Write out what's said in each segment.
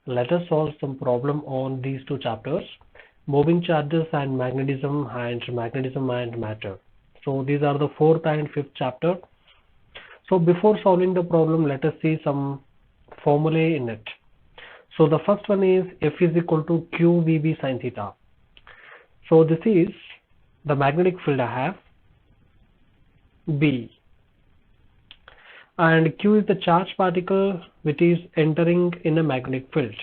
let us solve some problem on these two chapters, moving charges and magnetism and matter. So these are the fourth and fifth chapter. So before solving the problem, let us see some formulae in it. So the first one is F is equal to QVB sin theta. So this is the magnetic field I have, B, and Q is the charged particle which is entering in a magnetic field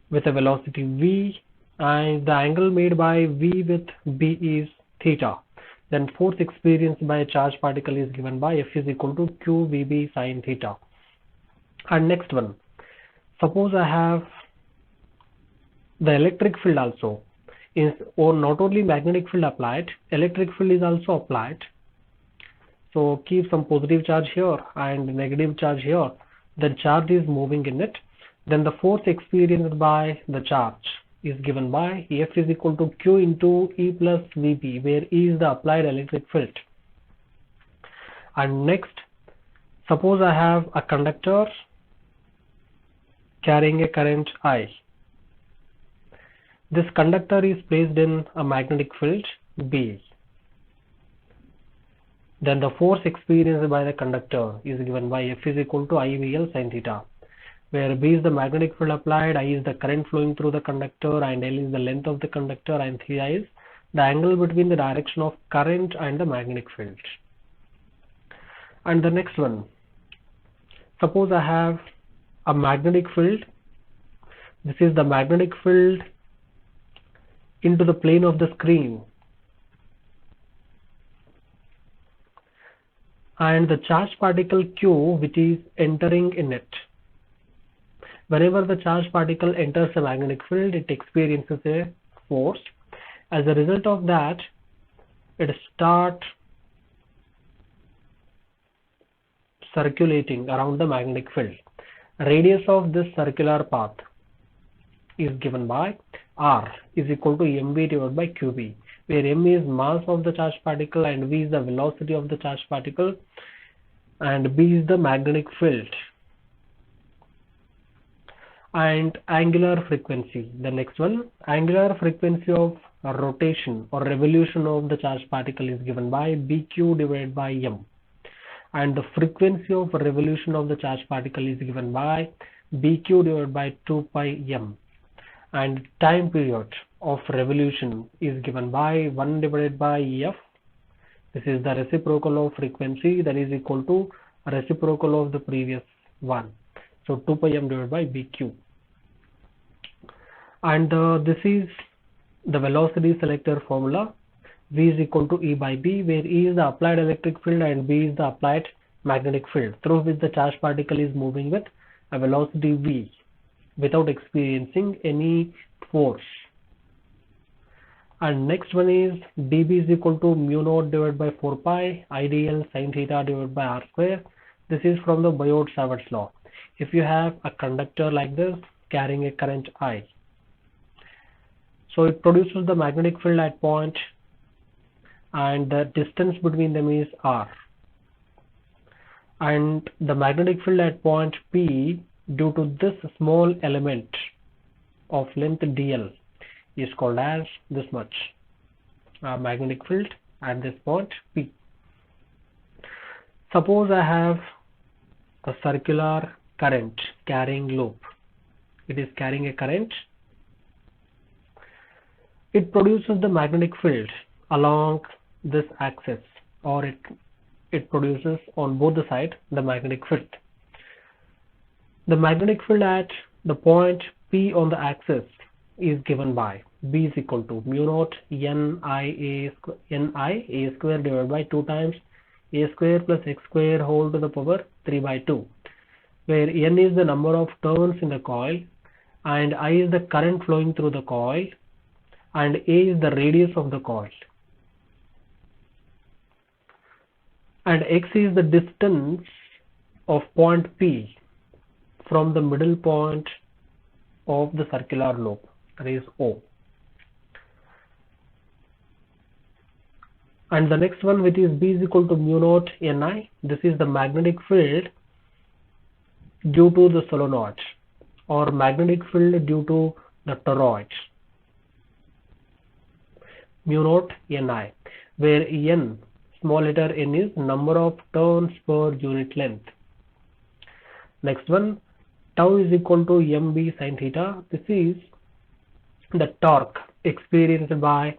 with a velocity V, and the angle made by V with B is theta. Then force experienced by a charged particle is given by F is equal to QVB sin theta. And next one, suppose I have the electric field also, or not only magnetic field applied, electric field is also applied. So keep some positive charge here and negative charge here. The charge is moving in it. Then the force experienced by the charge is given by F is equal to Q into E plus VB, where E is the applied electric field. And next, suppose I have a conductor carrying a current I. This conductor is placed in a magnetic field B. Then the force experienced by the conductor is given by F is equal to IVL sin theta, where B is the magnetic field applied, I is the current flowing through the conductor, and L is the length of the conductor, and theta is the angle between the direction of current and the magnetic field. And the next one, suppose I have a magnetic field. This is the magnetic field into the plane of the screen, and the charged particle Q which is entering in it. Whenever the charged particle enters a magnetic field, it experiences a force. As a result of that, it starts circulating around the magnetic field. Radius of this circular path is given by R is equal to mv divided by qb, where m is mass of the charged particle and v is the velocity of the charged particle and b is the magnetic field. And angular frequency, the next one, angular frequency of rotation or revolution of the charged particle is given by bq divided by m, and the frequency of revolution of the charged particle is given by bq divided by 2 pi m, and time period of revolution is given by 1 divided by f. This is the reciprocal of frequency, that is equal to reciprocal of the previous one, so 2 pi m divided by bq. And this is the velocity selector formula. V is equal to E by B, where E is the applied electric field and B is the applied magnetic field through which the charged particle is moving with a velocity V without experiencing any force. And next one is dB is equal to mu naught divided by 4 pi IDL sin theta divided by R square. This is from the Biot-Savart's law. If you have a conductor like this carrying a current I, so it produces the magnetic field at point, and the distance between them is R, and the magnetic field at point P due to this small element of length dl is called as this much magnetic field at this point P. Suppose I have a circular current carrying loop. It is carrying a current. It produces the magnetic field along this axis, or it produces on both the sides the magnetic field. The magnetic field at the point P on the axis is given by B is equal to mu naught Ni a square divided by 2 times a square plus x square whole to the power 3 by 2, where N is the number of turns in the coil and I is the current flowing through the coil and A is the radius of the coil, and x is the distance of point P from the middle point of the circular loop, that is O. And the next one, which is B is equal to mu naught Ni, this is the magnetic field due to the solenoid. or magnetic field due to the toroid, mu naught Ni, where N, small letter n, is number of turns per unit length. Next one, tau is equal to mb sin theta. This is the torque experienced by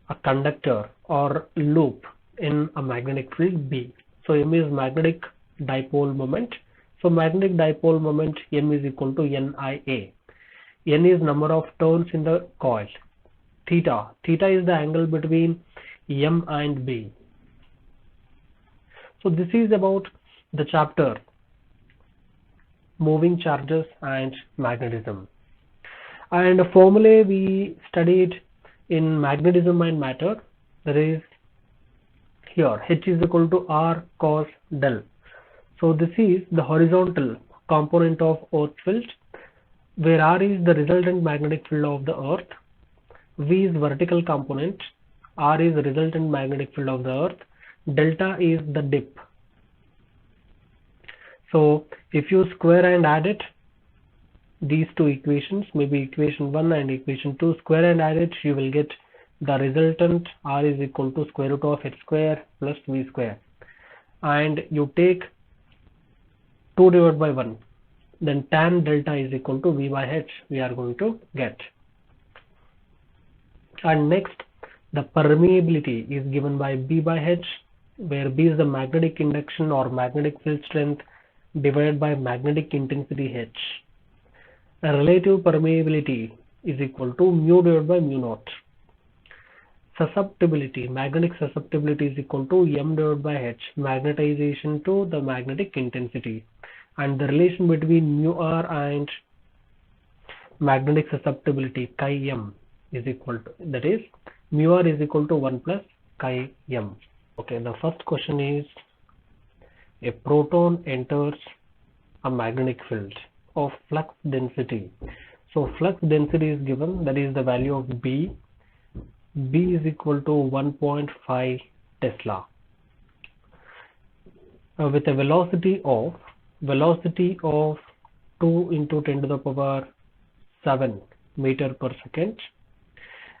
a conductor or loop in a magnetic field B. So M is magnetic dipole moment. So magnetic dipole moment M is equal to NIA. N is number of turns in the coil. Theta is the angle between M and B. So this is about the chapter moving charges and magnetism. And the formulae we studied in magnetism and matter, that is here H is equal to R cos del. So this is the horizontal component of earth field, where R is the resultant magnetic field of the earth, V is vertical component, R is the resultant magnetic field of the earth, delta is the dip. So if you square and add it, these two equations, maybe equation 1 and equation 2, square and add it, you will get the resultant R is equal to square root of H square plus V square, and you take 2 divided by 1, then tan delta is equal to V by H we are going to get. And next, the permeability is given by B by H, where B is the magnetic induction or magnetic field strength divided by magnetic intensity H. The relative permeability is equal to mu divided by mu naught. Susceptibility, magnetic susceptibility is equal to M divided by H, magnetization to the magnetic intensity. And the relation between mu R and magnetic susceptibility chi M is equal to, that is mu R is equal to 1 plus chi M. Okay, the first question is, a proton enters a magnetic field of flux density. So flux density is given, that is the value of B. B is equal to 1.5 Tesla, with a velocity of 2 into 10 to the power 7 meter per second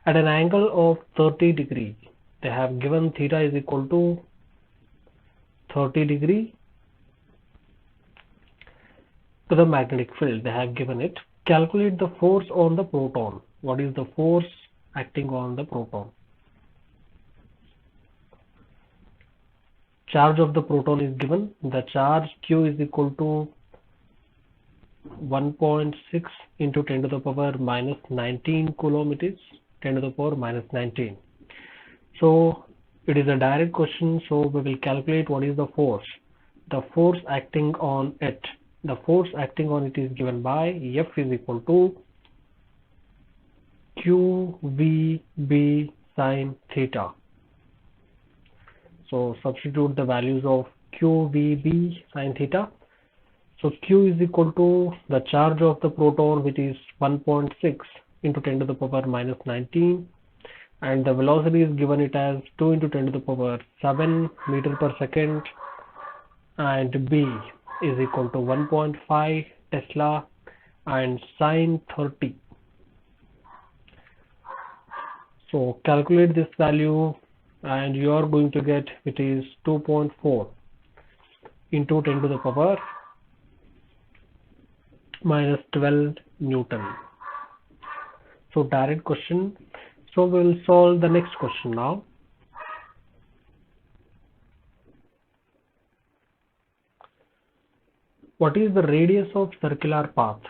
at an angle of 30 degree. They have given theta is equal to 30 degree to the magnetic field. They have given it. Calculate the force on the proton. What is the force acting on the proton? Charge of the proton is given. The charge Q is equal to 1.6 into 10 to the power minus 19 coulomb. It is 10 to the power minus 19. So it is a direct question, so we will calculate what is the force. The force acting on it. The force acting on it is given by F is equal to QVB sin theta. So substitute the values of QVB sin theta. So Q is equal to the charge of the proton, which is 1.6 into 10 to the power minus 19, and the velocity is given it as 2 into 10 to the power 7 meter per second, and B is equal to 1.5 Tesla and sin 30. So calculate this value and you are going to get, it is 2.4 into 10 to the power minus 12 Newton. So direct question. So we will solve the next question now. What is the radius of circular path?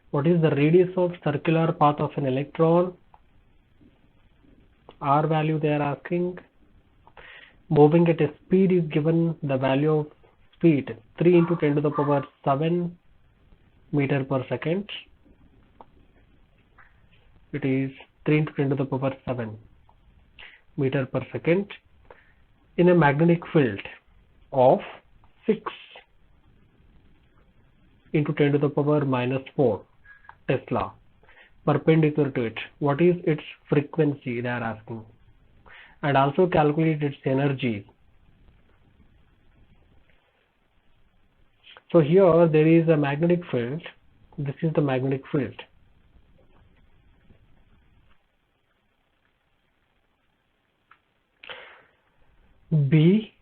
What is the radius of circular path of an electron? R value they are asking. Moving at a speed is given, the value of speed 3 into 10 to the power 7 meter per second. It is 3 into 10 to the power 7 meter per second in a magnetic field of 6 into 10 to the power minus 4 Tesla perpendicular to it. What is its frequency they are asking, and also calculate its energy. So here there is a magnetic field This is the magnetic field. B,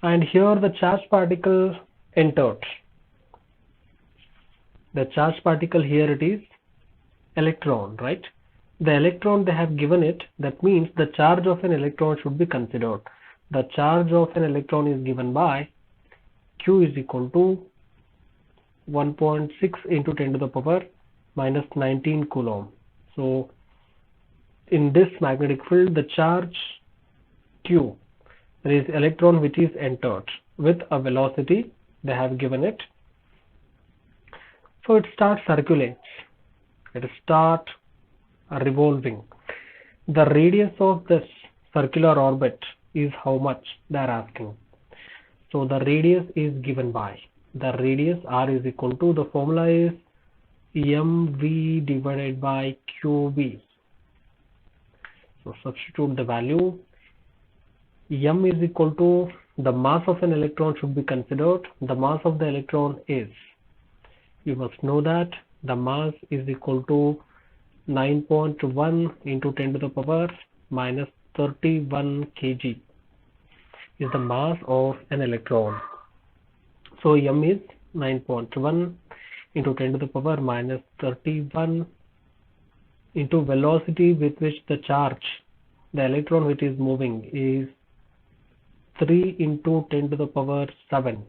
and here the charged particle entered. The charged particle here it is electron, right? The electron they have given it, that means the charge of an electron should be considered. The charge of an electron is given by Q is equal to 1.6 into 10 to the power minus 19 coulomb. So in this magnetic field, the charge Q, there is electron which is entered with a velocity they have given it. So it starts circulating. It starts revolving. The radius of this circular orbit is how much they are asking. So the radius is given by, the radius R is equal to, the formula is mv divided by qb. So substitute the value. M is equal to, the mass of an electron should be considered. The mass of the electron is, you must know that the mass is equal to 9.1 into 10 to the power minus 31 kg is the mass of an electron. So M is 9.1 into 10 to the power minus 31 into velocity with which the charge, the electron which is moving, is 3 into 10 to the power 7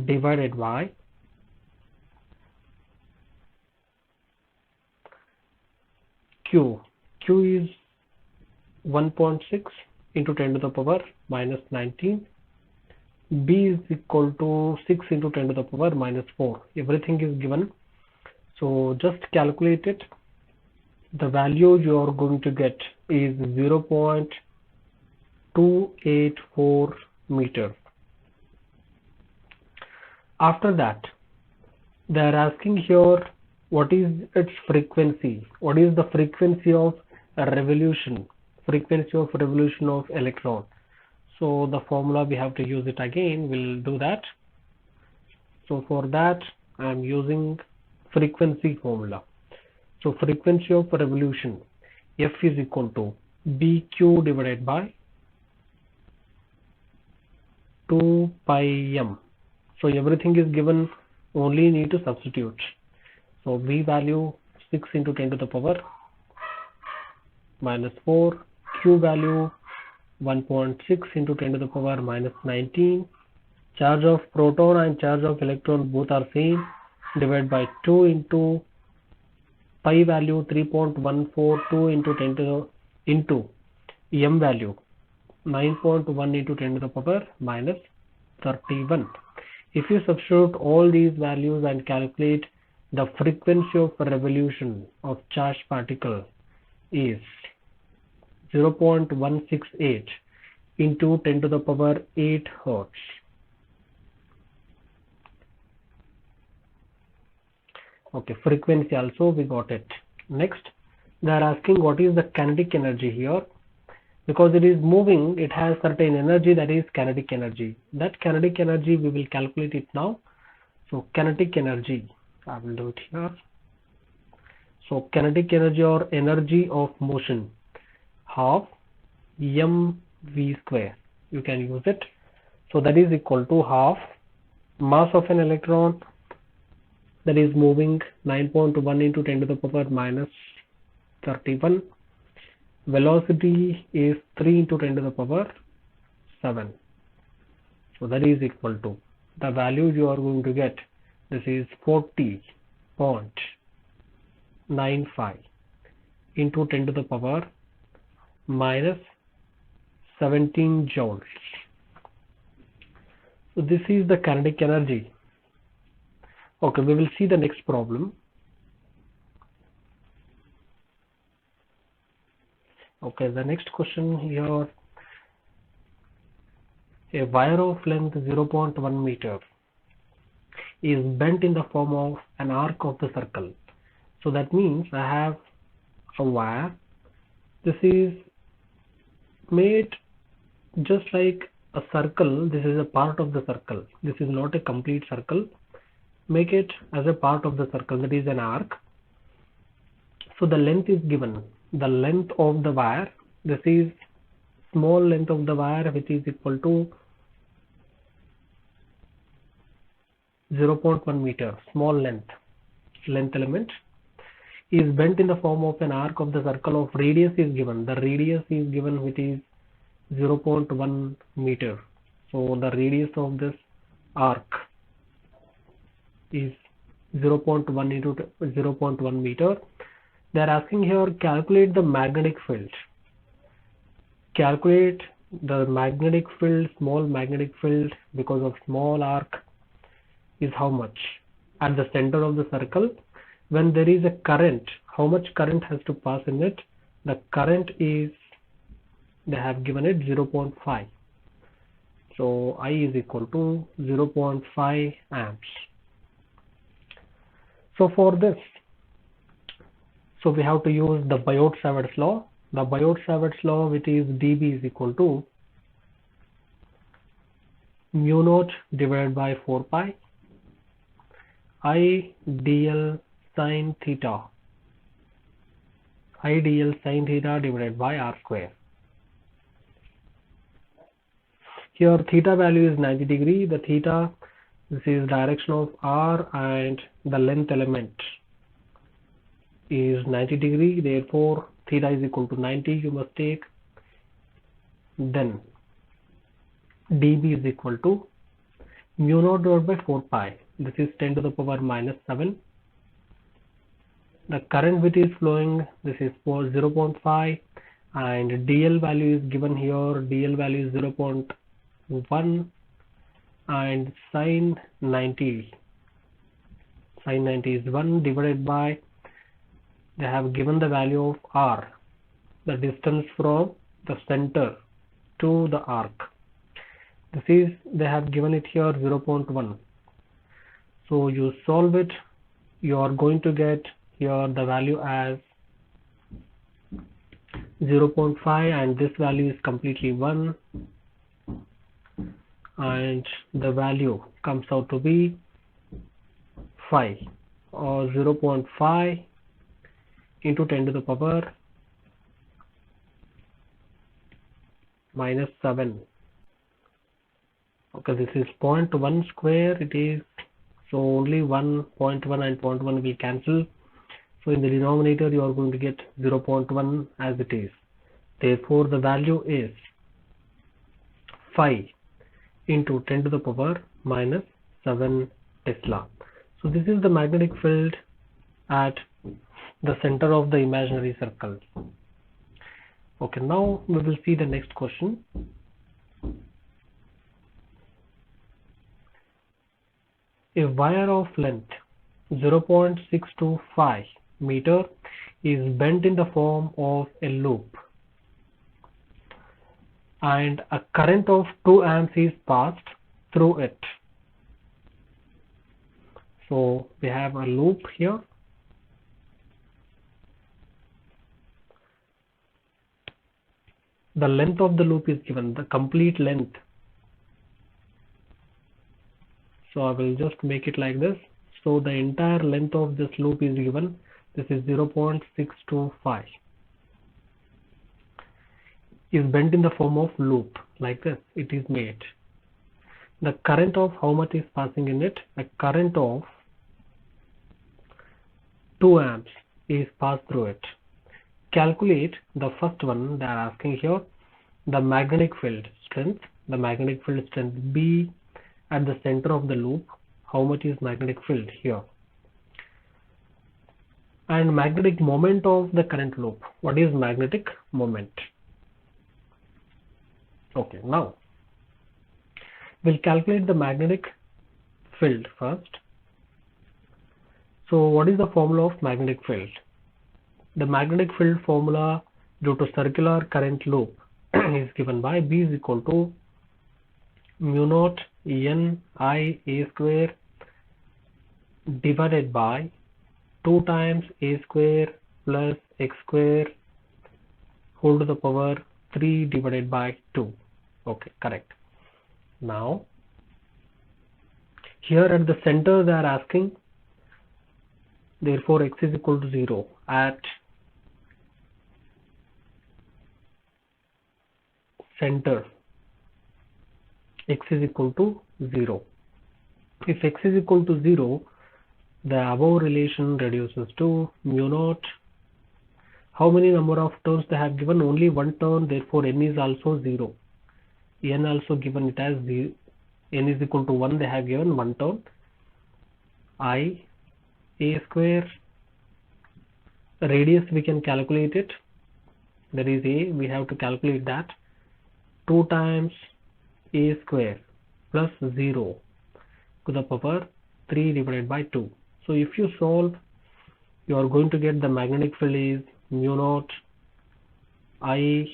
divided by Q. Q is 1.6 into 10 to the power minus 19. B is equal to 6 into 10 to the power minus 4. Everything is given. So just calculate it. The value you are going to get is 0.284 meters. After that, they are asking here what is its frequency. What is the frequency of a revolution? Frequency of revolution of electron. So the formula we have to use it again. We'll do that. So for that I am using frequency formula. So frequency of revolution, F is equal to BQ divided by 2 pi m. So everything is given, only need to substitute. So V value 6 into 10 to the power minus 4, Q value 1.6 into 10 to the power minus 19, charge of proton and charge of electron both are same, divided by 2 into pi value 3.142 into 10 to the into m value 9.1 into 10 to the power minus 31. If you substitute all these values and calculate, the frequency of revolution of charged particle is 0.168 into 10 to the power 8 hertz. Okay, frequency also we got it. Next, they are asking what is the kinetic energy here. Because it is moving, it has certain energy, that is kinetic energy. That kinetic energy we will calculate it now. So kinetic energy, I will do it here. So kinetic energy or energy of motion, half mv square. You can use it. So that is equal to half mass of an electron that is moving 9.1 into 10 to the power minus 31. Velocity is 3 into 10 to the power 7. So that is equal to, the value you are going to get, this is 40.95 into 10 to the power minus 17 joules. So this is the kinetic energy. Okay, we will see the next problem. Okay, the next question here, a wire of length 0.1 meter is bent in the form of an arc of the circle. So that means I have a wire. This is made just like a circle. This is a part of the circle. This is not a complete circle. make it as a part of the circle, that is an arc. So the length is given, the length of the wire, this is small length of the wire, which is equal to 0.1 meter, small length element is bent in the form of an arc of the circle of radius is given. The radius is given, which is 0.1 meter. So the radius of this arc is 0.1 into 0.1 meter. They are asking here, calculate the magnetic field. Calculate the magnetic field, small magnetic field, because of small arc, is how much at the center of the circle. When there is a current, how much current has to pass in it? The current is, they have given it 0.5. So I is equal to 0.5 amps. So for this, so we have to use the Biot-Savart's law. The Biot-Savart's law, which is dB is equal to mu naught divided by 4 pi I dl sin theta, I dl sin theta divided by r square. Here theta value is 90 degree. The theta, this is direction of r, and the length element is 90 degree. Therefore theta is equal to 90, you must take. Then dB is equal to mu naught divided by 4 pi. This is 10 to the power minus 7. The current which is flowing, this is for 0.5, and dl value is given here. Dl value is 0.1, and sin 90 is 1 divided by, they have given the value of r, the distance from the center to the arc. This is, they have given it here 0.1. So you solve it, you are going to get here the value as 0.5, and this value is completely 1, and the value comes out to be 5, or 0.5 into 10 to the power minus 7. Okay, this is 0.1 square, it is, so only 1.1 and 0.1 will cancel. So in the denominator you are going to get 0.1 as it is. Therefore the value is 5 into 10 to the power minus 7 Tesla. So this is the magnetic field at the center of the imaginary circle. Okay, now we will see the next question. A wire of length 0.625 meter is bent in the form of a loop, and a current of 2 amps is passed through it. So we have a loop here. The length of the loop is given, the complete length. So I will just make it like this. So the entire length of this loop is given. This is 0.625. Is bent in the form of loop, like this it is made. The current of how much is passing in it? A current of 2 amps is passed through it. Calculate the first one. They are asking here the magnetic field strength. The magnetic field strength B at the center of the loop. How much is magnetic field here? And magnetic moment of the current loop. What is magnetic moment? Okay, now we'll calculate the magnetic field first. So what is the formula of magnetic field? The magnetic field formula due to circular current loop is given by B is equal to mu naught N I A square divided by 2 times A square plus X square whole to the power 3 divided by 2. Okay, correct. Now Here at the center they are asking, therefore x is equal to 0 at center, x is equal to 0. If x is equal to 0, the above relation reduces to mu naught. How many number of turns they have given? Only one turn, therefore n is also 0. N also given it as 0. N is equal to 1, they have given one turn. I a square, radius we can calculate it, that is a, we have to calculate that, 2 times a square plus 0 to the power 3 divided by 2. So if you solve, you are going to get the magnetic field is mu naught I,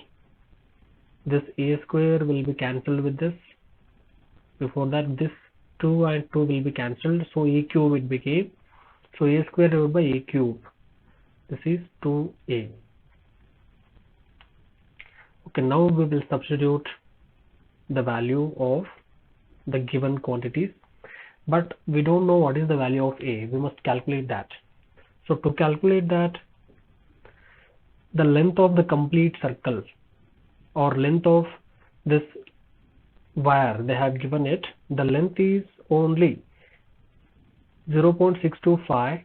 this a square will be cancelled with this. Before that, this 2 and 2 will be cancelled, so a cube it became. So a square divided by a cube. This is 2a. Okay, now we will substitute the value of the given quantities, but we don't know what is the value of a. We must calculate that. So to calculate that, the length of the complete circle or length of this wire, they have given it, the length is only 0.625.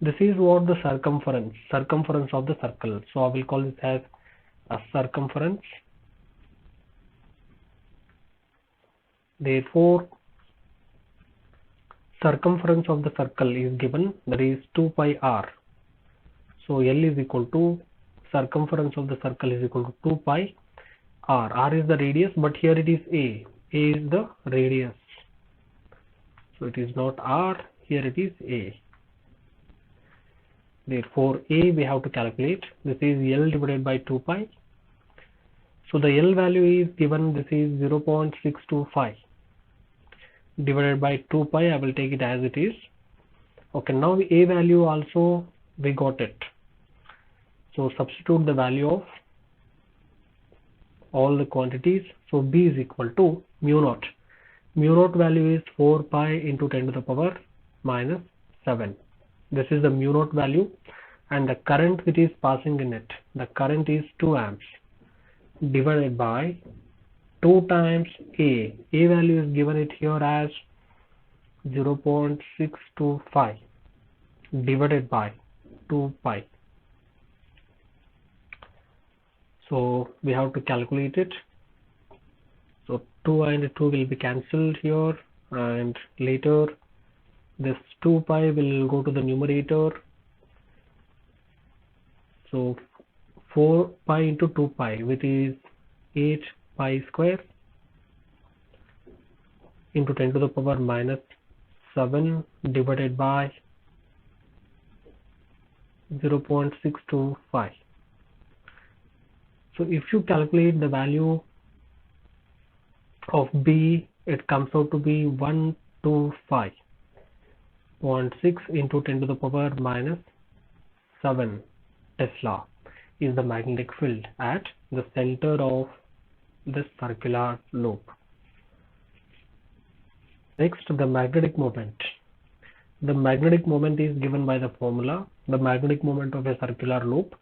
This is what the circumference of the circle. So I will call this as a circumference. Therefore, circumference of the circle is given, that is 2 pi r. So L is equal to, circumference of the circle is equal to 2 pi r. R is the radius, but here it is a. A is the radius. So it is not r, here it is a. Therefore a we have to calculate. This is L divided by 2 pi. So the L value is given, this is 0.625 divided by 2 pi. I will take it as it is. Okay, now a value also we got it. So substitute the value of all the quantities. So b is equal to mu naught. Mu naught value is 4 pi into 10 to the power minus 7. This is the mu naught value, and the current which is passing in it, the current is 2 amps divided by 2 times a. A value is given it here as 0.625 divided by 2 pi. So we have to calculate it. So 2 and 2 will be cancelled here, and later this 2 pi will go to the numerator. So 4 pi into 2 pi, which is 8 pi square into 10 to the power minus 7 divided by 0.625. So if you calculate the value of b, it comes out to be 125.6 into 10 to the power minus 7 Tesla is the magnetic field at the center of this circular loop. Next, the magnetic moment. The magnetic moment is given by the formula. The magnetic moment of a circular loop,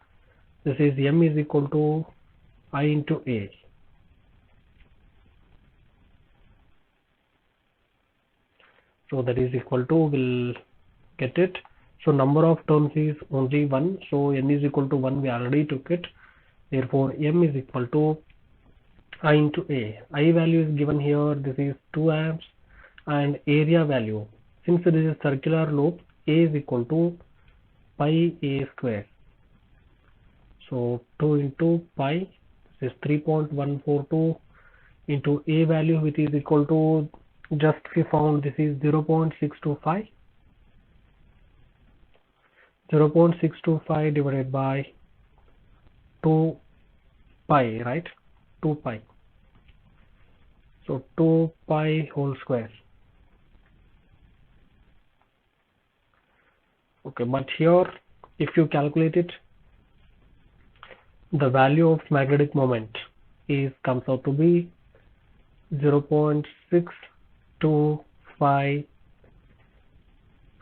this is m is equal to I into a. So that is equal to, we'll get it. So number of turns is only 1. So n is equal to 1. We already took it. Therefore m is equal to I into a. I value is given here. This is 2 amps, and area value, since it is a circular loop, a is equal to pi a square. So 2 into pi, this is 3.142 into a value, which is equal to, just we found this is 0.625. 0.625 divided by 2 pi, right? 2 pi. So 2 pi whole square. Okay, but here if you calculate it, the value of magnetic moment is comes out to be 0.625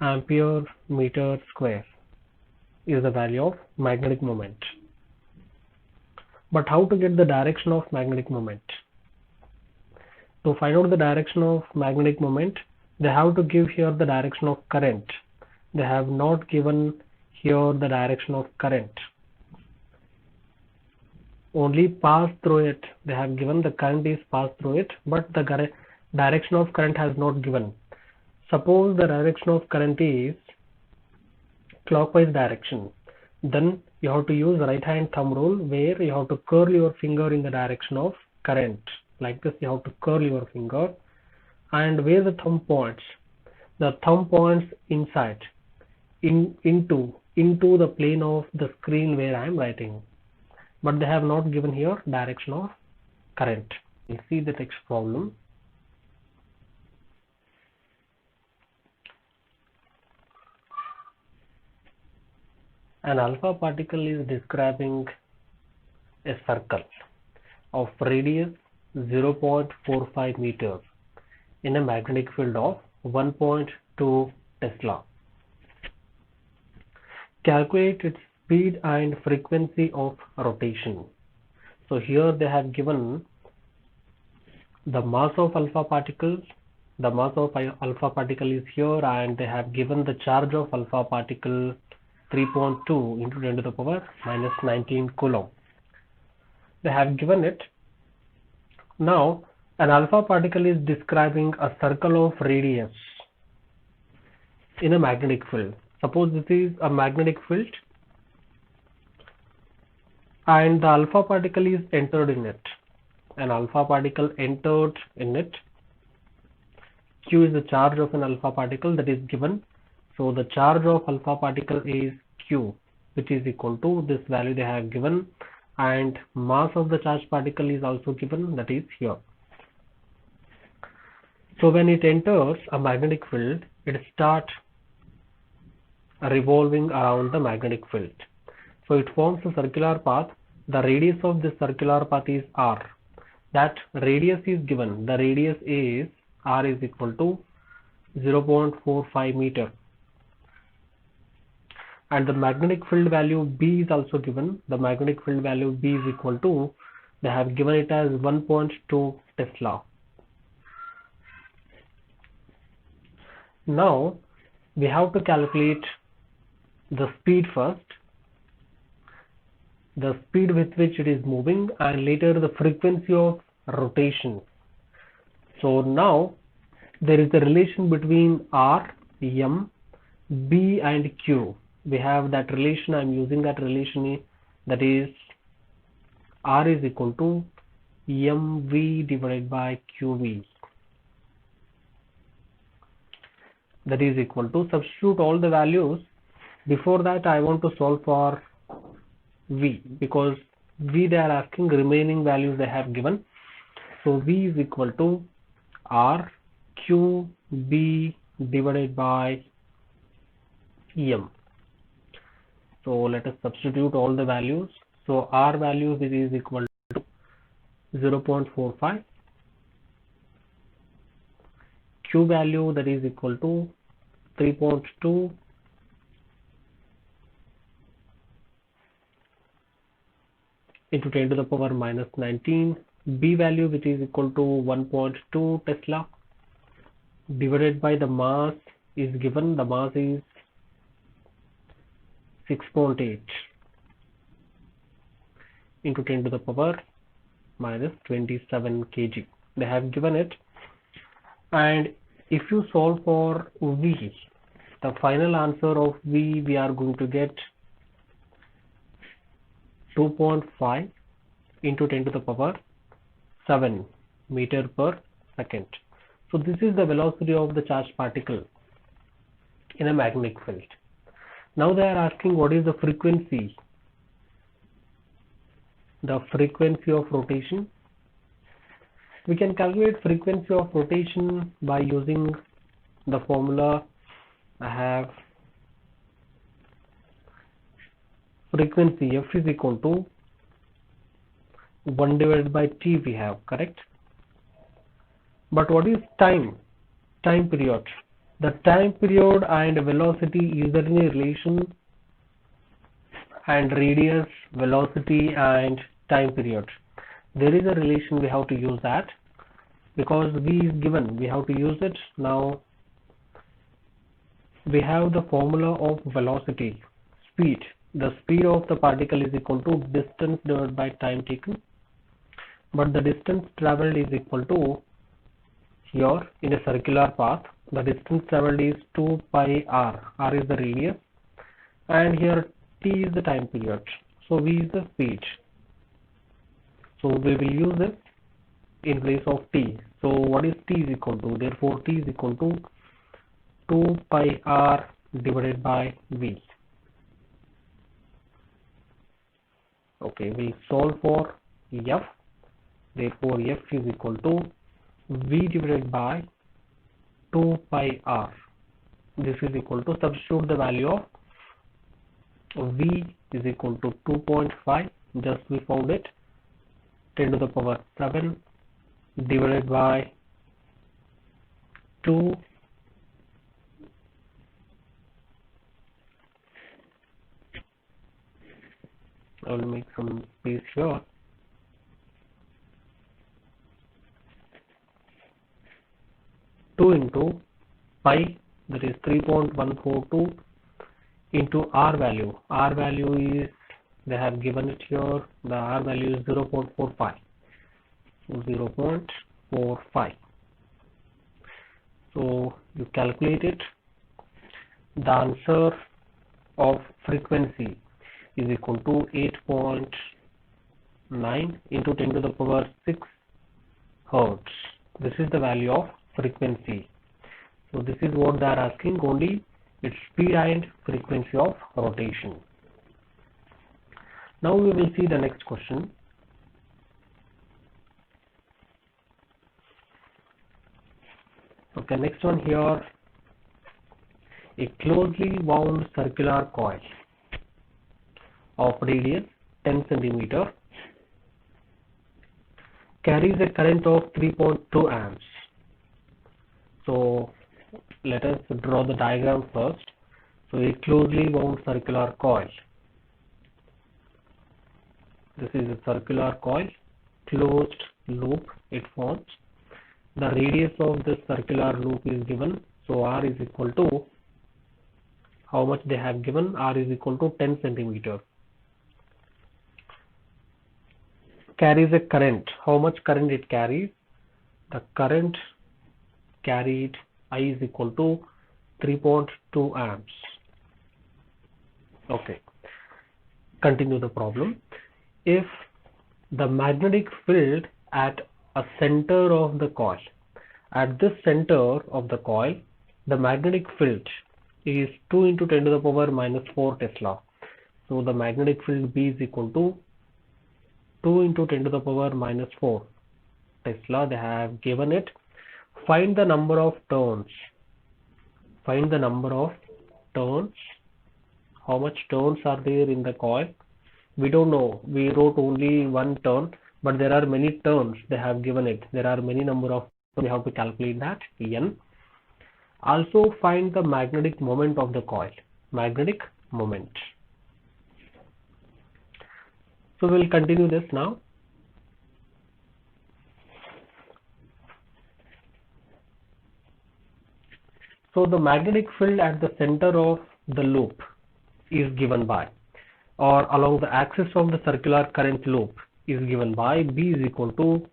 ampere meter square is the value of magnetic moment. But how to get the direction of magnetic moment? To find out the direction of magnetic moment, they have to give here the direction of current. They have not given here the direction of current. Only pass through it. They have given the current is pass through it, but the direction of current has not given. Suppose the direction of current is clockwise direction. Then you have to use right hand thumb rule, where you have to curl your finger in the direction of current. Like this, you have to curl your finger, and where the thumb points inside into the plane of the screen where I am writing. But they have not given here direction of current. You see the next problem. An alpha particle is describing a circle of radius 0.45 meters in a magnetic field of 1.2 Tesla. Calculate its speed and frequency of rotation. So here they have given the mass of alpha particle. The mass of alpha particle is here, and they have given the charge of alpha particle 3.2 into 10 to the power minus 19 coulomb. They have given it. Now an alpha particle is describing a circle of radius in a magnetic field. Suppose this is a magnetic field and the alpha particle is entered in it. An alpha particle entered in it. Q is the charge of an alpha particle that is given. So the charge of alpha particle is Q, which is equal to this value they have given, and mass of the charged particle is also given, that is here. So when it enters a magnetic field, it starts revolving around the magnetic field. So it forms a circular path. The radius of this circular path is R. That radius is given. The radius is R is equal to 0.45 meter. And the magnetic field value B is also given. The magnetic field value B is equal to, they have given it as 1.2 Tesla. Now we have to calculate the speed first, the speed with which it is moving, and later the frequency of rotation. So now there is a relation between R, M, B and Q. We have that relation. I am using that relation, that is R is equal to mv divided by qv. That is equal to, substitute all the values. Before that I want to solve for V, because V they are asking remaining values they have given. So V is equal to R Q B divided by M. So let us substitute all the values. So R value is equal to 0.45. Q value that is equal to 3.2. into 10 to the power minus 19. B value which is equal to 1.2 Tesla divided by the mass is given. The mass is 6.8 into 10 to the power minus 27 kg. They have given it, and if you solve for V, the final answer of V, we are going to get 2.5 into 10 to the power 7 meter per second. So this is the velocity of the charged particle in a magnetic field. Now they are asking what is the frequency. The frequency of rotation. We can calculate frequency of rotation by using the formula. I have frequency F is equal to 1 divided by T we have, correct? But what is time? Time period. The time period and velocity, is there any relation? And radius, velocity and time period. There is a relation, we have to use that because v is given, we have to use it. Now we have the formula of velocity, speed. The speed of the particle is equal to distance divided by time taken, but the distance traveled is equal to, here in a circular path, the distance traveled is 2 pi r. R is the radius and here t is the time period. So v is the speed. So we will use this in place of t. So what is t is equal to? Therefore t is equal to 2 pi r divided by v. Okay, we solve for f. Therefore f is equal to v divided by 2 pi r. This is equal to, substitute the value of v is equal to 2.5, just we found it, 10 to the power 7 divided by 2 . I will make some space here. Two into pi, that is 3.142 into r value. R value is, they have given it here, the r value is 0.45. 0.45. So you calculate it. The answer of frequency is equal to 8.9 into 10 to the power 6 hertz. This is the value of frequency. So this is what they are asking, only its speed and frequency of rotation. Now we will see the next question. Okay, next one here, a closely wound circular coil of radius 10 centimeter carries a current of 3.2 amps. So let us draw the diagram first. So a closely wound circular coil. This is a circular coil, closed loop it forms. The radius of this circular loop is given. So r is equal to, how much they have given? R is equal to 10 centimeter. Carries a current. How much current it carries? The current carried, I is equal to 3.2 amps. Okay, continue the problem. If the magnetic field at a center of the coil, at this center of the coil, the magnetic field is 2 into 10 to the power minus 4 Tesla. So the magnetic field B is equal to 2 into 10 to the power minus 4 Tesla. They have given it. Find the number of turns. Find the number of turns. How much turns are there in the coil? We don't know. We wrote only one turn, but there are many turns. They have given it. There are many number of turns. We have to calculate that. N. Also find the magnetic moment of the coil. Magnetic moment. So we'll continue this now. So the magnetic field at the center of the loop is given by, or along the axis of the circular current loop is given by, B is equal to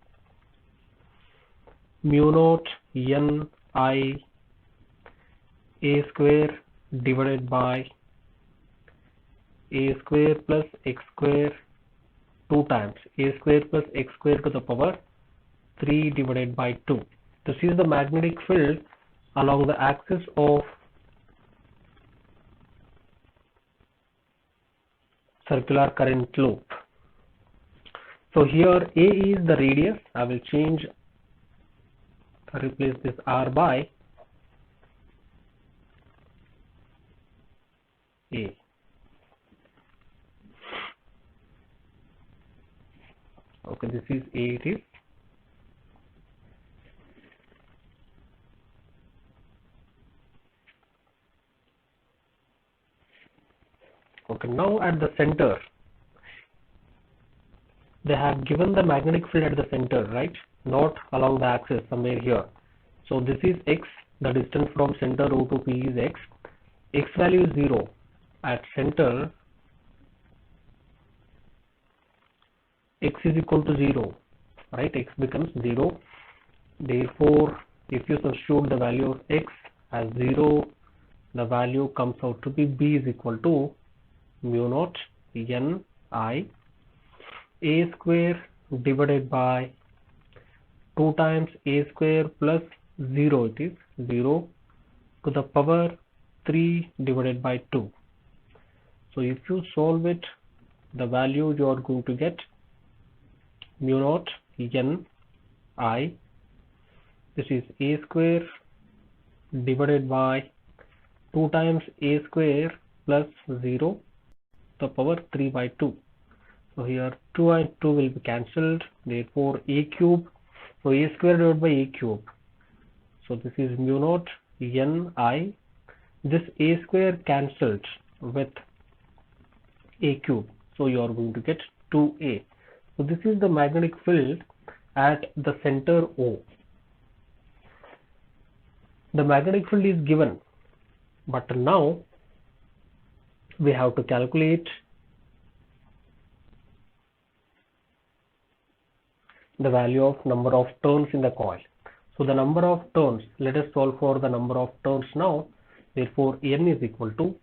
mu naught N I A square divided by A square plus X square 2 times A square plus X square to the power 3 divided by 2. This is the magnetic field along the axis of circular current loop. So here A is the radius. I will change, replace this R by A. Okay, this is A it is. Okay, now at the center, they have given the magnetic field at the center, right? Not along the axis, somewhere here. So this is x, the distance from center O to P is x. X value is 0. At center, x is equal to 0, right? X becomes 0. Therefore, if you substitute the value of x as 0, the value comes out to be B is equal to mu naught n I a square divided by 2 times a square plus 0, it is 0 to the power 3 divided by 2. So if you solve it, the value you are going to get mu naught n I, this is a square divided by 2 times a square plus 0 to the power 3 by 2. So here 2 and 2 will be cancelled, therefore a cube, so a square divided by a cube. So this is mu naught n I, this a square cancelled with a cube, so you are going to get 2a. So this is the magnetic field at the center O. The magnetic field is given, but now we have to calculate the value of number of turns in the coil. So the number of turns, let us solve for the number of turns now. Therefore n is equal to,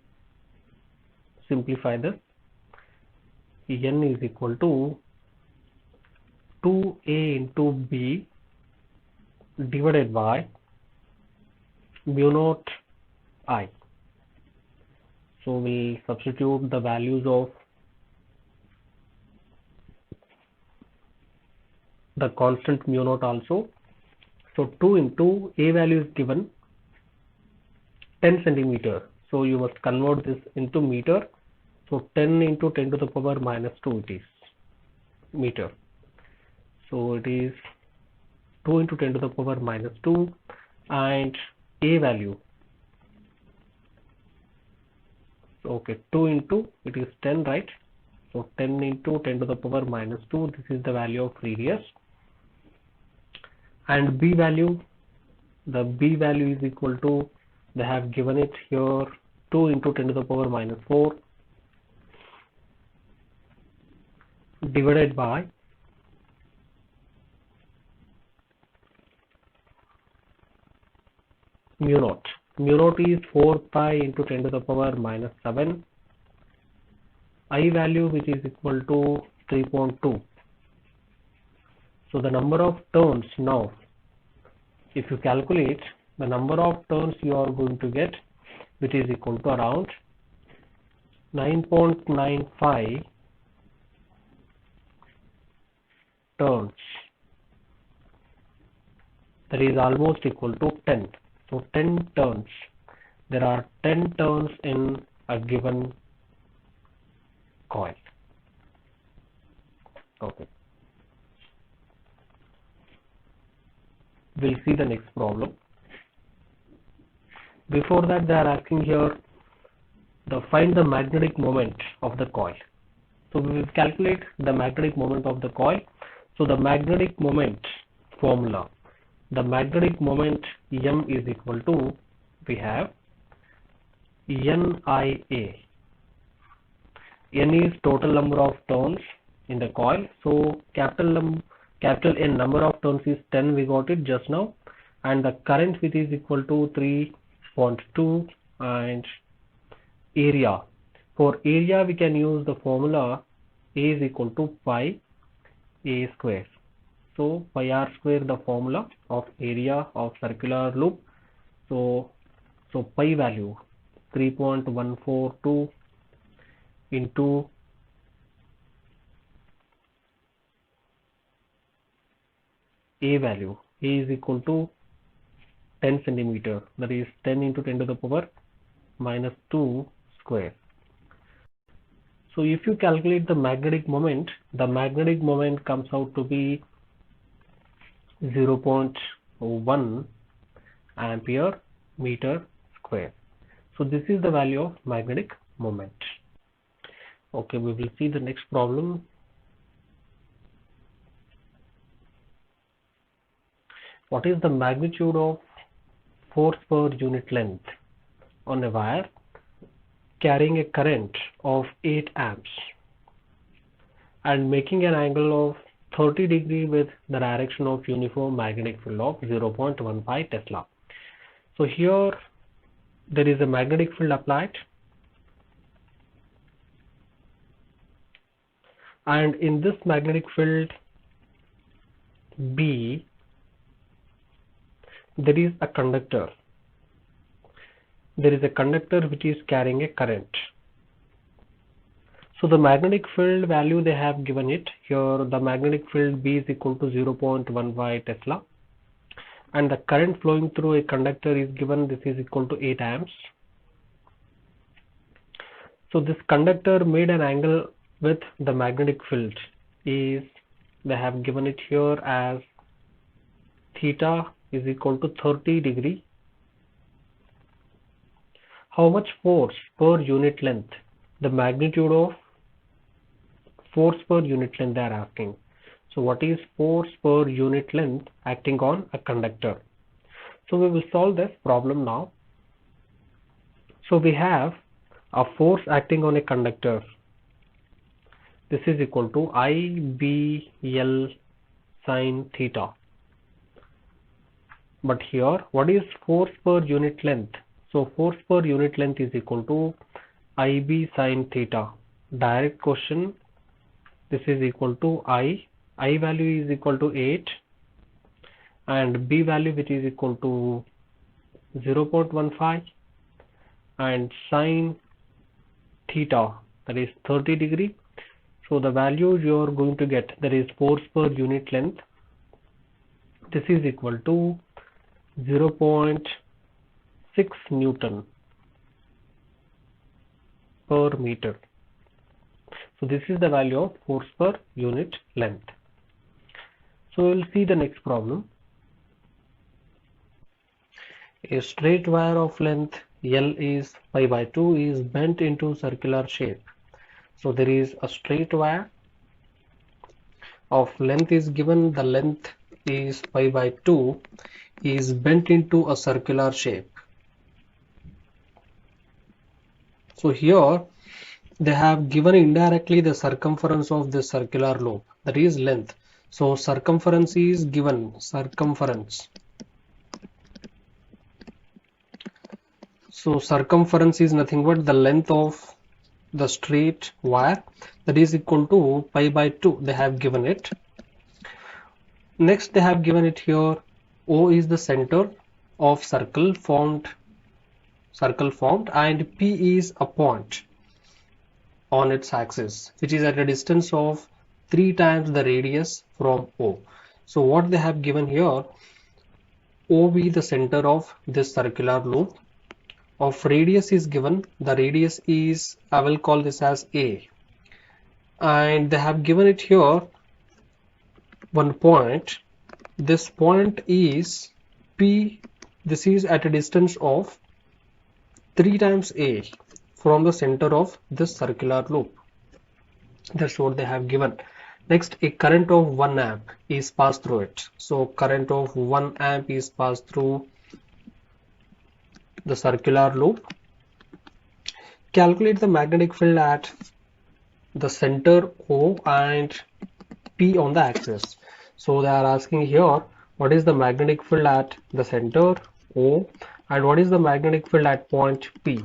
simplify this, n is equal to 2a into b divided by mu naught I. So we'll substitute the values of the constant mu naught also. So 2 into a value is given 10 centimeter. So you must convert this into meter. So 10 into 10 to the power minus 2 it is meter. So it is 2 into 10 to the power minus 2, and a value, okay, 2 into, it is 10, right? So 10 into 10 to the power minus 2, this is the value of radius. And b value, the b value is equal to, they have given it here, 2 into 10 to the power minus 4 divided by mu naught. Mu naught is 4 pi into 10 to the power minus 7. I value, which is equal to 3.2. So the number of turns now, if you calculate the number of turns you are going to get, which is equal to around 9.95 turns. That is almost equal to 10. So 10 turns. There are 10 turns in a given coil. Okay. We'll see the next problem. Before that, they are asking here, find the magnetic moment of the coil. So we will calculate the magnetic moment of the coil. So the magnetic moment formula, the magnetic moment M is equal to, we have NIA. N is total number of turns in the coil. So capital N number of turns is 10, we got it just now, and the current, which is equal to 3.2, and area. For area we can use the formula A is equal to pi A square. So pi r square, the formula of area of circular loop. So pi value 3.142 into A value. A is equal to 10 centimeter, that is 10 into 10 to the power minus 2 square. So if you calculate the magnetic moment comes out to be 0.1 ampere meter square. So this is the value of magnetic moment. Okay, we will see the next problem. What is the magnitude of force per unit length on a wire carrying a current of 8 amps and making an angle of 30 degree with the direction of uniform magnetic field of 0.15 Tesla? So here there is a magnetic field applied, and in this magnetic field B there is a conductor. There is a conductor which is carrying a current. So the magnetic field value they have given it here, the magnetic field B is equal to 0.15 Tesla, and the current flowing through a conductor is given, this is equal to 8 amps. So this conductor made an angle with the magnetic field is, they have given it here as theta is equal to 30 degree. How much force per unit length? The magnitude of force per unit length they are asking. So what is force per unit length acting on a conductor? So we will solve this problem now. So we have a force acting on a conductor. This is equal to IBL sine theta. But here, what is force per unit length? So force per unit length is equal to IB sine theta. Direct question. This is equal to I value is equal to 8 and B value which is equal to 0.15 and sine theta, that is 30 degree. So the value you are going to get, that is force per unit length, this is equal to 0.6 Newton per meter. So this is the value of force per unit length. So we will see the next problem. A straight wire of length L is pi by 2 is bent into circular shape. So there is a straight wire of length is given, the length is pi by 2 is bent into a circular shape. So here they have given indirectly the circumference of this circular loop, that is length. So circumference is given, circumference. So circumference is nothing but the length of the straight wire, that is equal to pi by 2. They have given it. Next they have given it here, O is the center of circle formed, and P is a point on its axis which is at a distance of 3 times the radius from O. So what they have given here, OB the center of this circular loop, of radius is given, the radius is, I will call this as A, and they have given it here one point. This point is P, this is at a distance of 3 times A from the center of this circular loop. That's what they have given. Next, a current of 1 amp is passed through it. So current of 1 amp is passed through the circular loop. Calculate the magnetic field at the center O and P on the axis. So they are asking here, what is the magnetic field at the center O and what is the magnetic field at point P?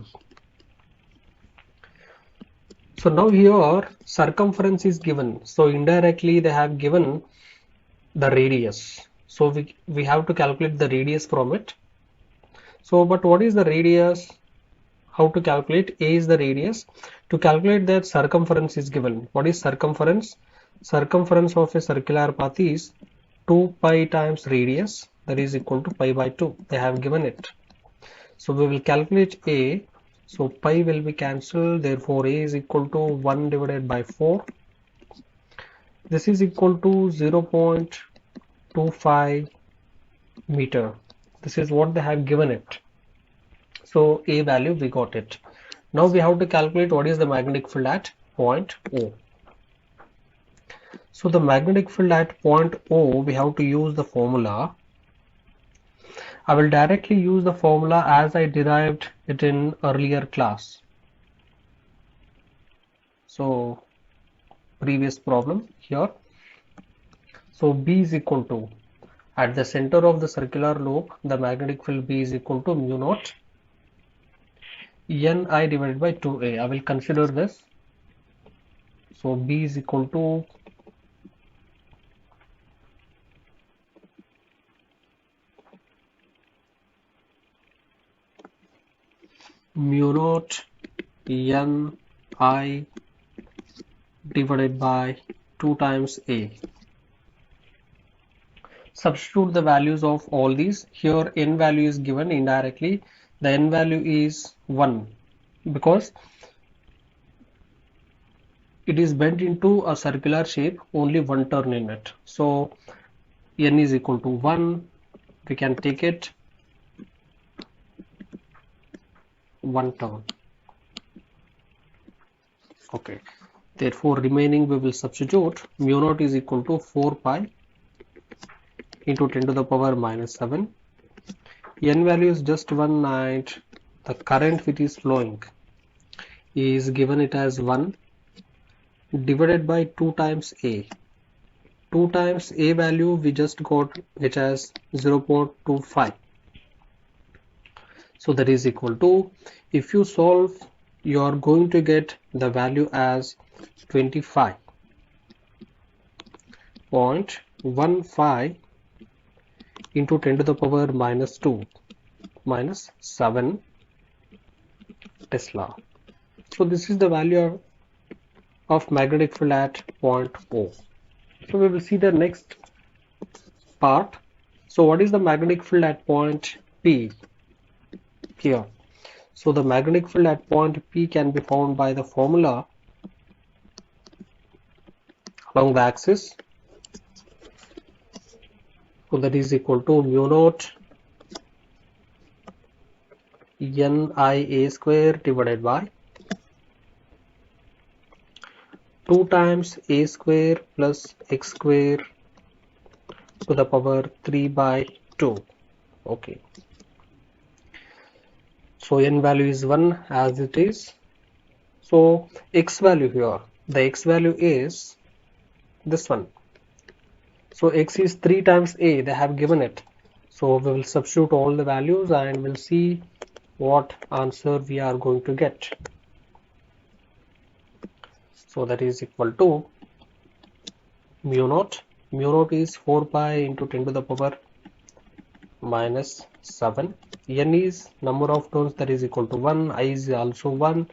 So now here circumference is given, so indirectly they have given the radius. So we have to calculate the radius from it. So but what is the radius? How to calculate? A is the radius. To calculate that, circumference is given. What is circumference? Circumference of a circular path is 2 pi times radius, that is equal to pi by 2. They have given it. So we will calculate A. So pi will be cancelled, therefore A is equal to 1 divided by 4. This is equal to 0.25 meter. This is what they have given it. So A value we got it. Now we have to calculate what is the magnetic field at point O. So the magnetic field at point O, we have to use the formula. I will directly use the formula as I derived it in earlier class. So previous problem here. So B is equal to, at the center of the circular loop, the magnetic field B is equal to mu naught Ni divided by 2A. I will consider this. So B is equal to mu naught Ni divided by 2 times A. Substitute the values of all these. Here n value is given indirectly. The n value is 1 because it is bent into a circular shape, only one turn in it. So n is equal to 1. We can take it one turn. Okay. Therefore, remaining we will substitute mu naught is equal to 4 pi into 10 to the power minus 7. N value is just 1 and the current which is flowing is given it as 1 divided by 2 times A. 2 times A value we just got it as 0.25. So that is equal to, if you solve, you are going to get the value as 25.15 into 10 to the power minus 2 minus 7 Tesla. So this is the value of magnetic field at point O. So we will see the next part. So what is the magnetic field at point P here? So the magnetic field at point P can be found by the formula along the axis. So that is equal to mu naught Nia square divided by 2 times A square plus x square to the power 3 by 2. Okay. So n value is 1 as it is. So x value here, the x value is this one. So x is 3 times A, they have given it. So we will substitute all the values and we'll see what answer we are going to get. So that is equal to mu naught. Mu naught is 4 pi into 10 to the power minus 7. N is number of turns, that is equal to 1. I is also 1.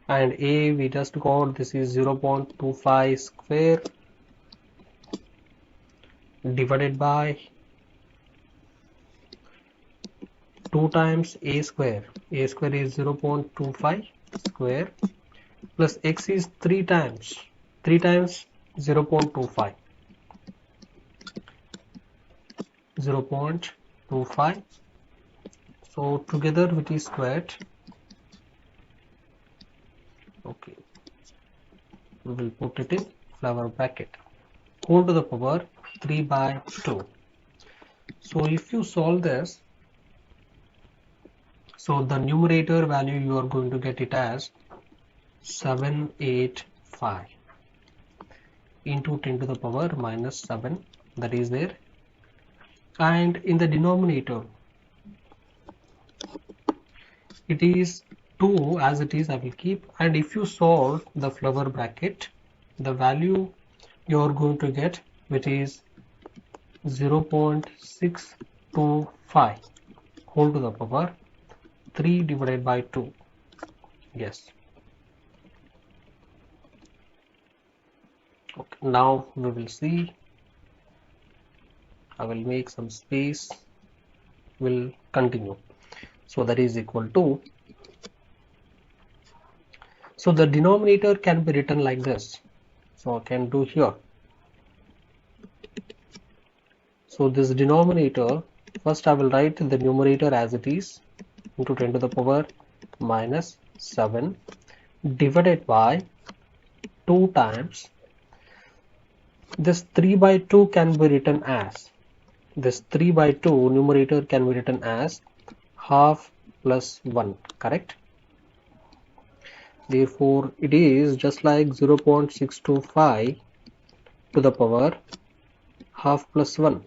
And A we just got, this is 0.25 square divided by 2 times A square. A square is 0.25 square plus x is 3 times 0.25. 0.25. So together it is squared. Okay, we will put it in flower bracket, whole to the power 3 by 2. So if you solve this, so the numerator value you are going to get it as 785 into 10 to the power minus 7, that is there, and in the denominator it is 2 as it is, I will keep, and if you solve the flower bracket, the value you are going to get, which is 0.625 whole to the power 3 divided by 2. Yes. Okay, now we will see. I will make some space. We'll continue. So that is equal to, so the denominator can be written like this. So I can do here. So this denominator, first I will write the numerator as it is into 10 to the power minus 7 divided by 2 times this 3 by 2 can be written as, this 3 by 2 numerator can be written as half plus 1, correct? Therefore, it is just like 0.625 to the power half plus 1.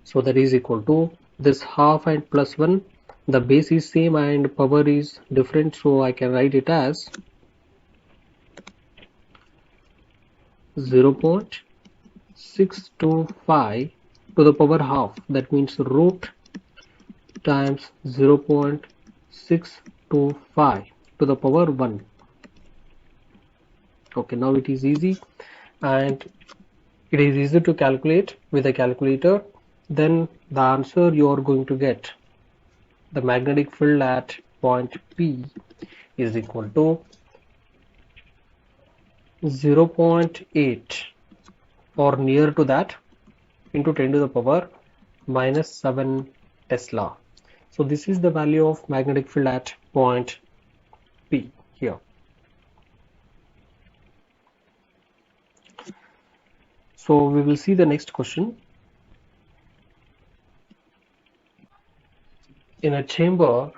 So that is equal to this half and plus 1. The base is same and power is different, so I can write it as 0.625 to the power half. That means root times 0.625 to the power 1. Okay, now it is easy, and it is easy to calculate with a calculator. Then the answer you are going to get, the magnetic field at point P is equal to 0.8 or near to that into 10 to the power minus 7 Tesla. So this is the value of magnetic field at point P here. So we will see the next question. In a chamber,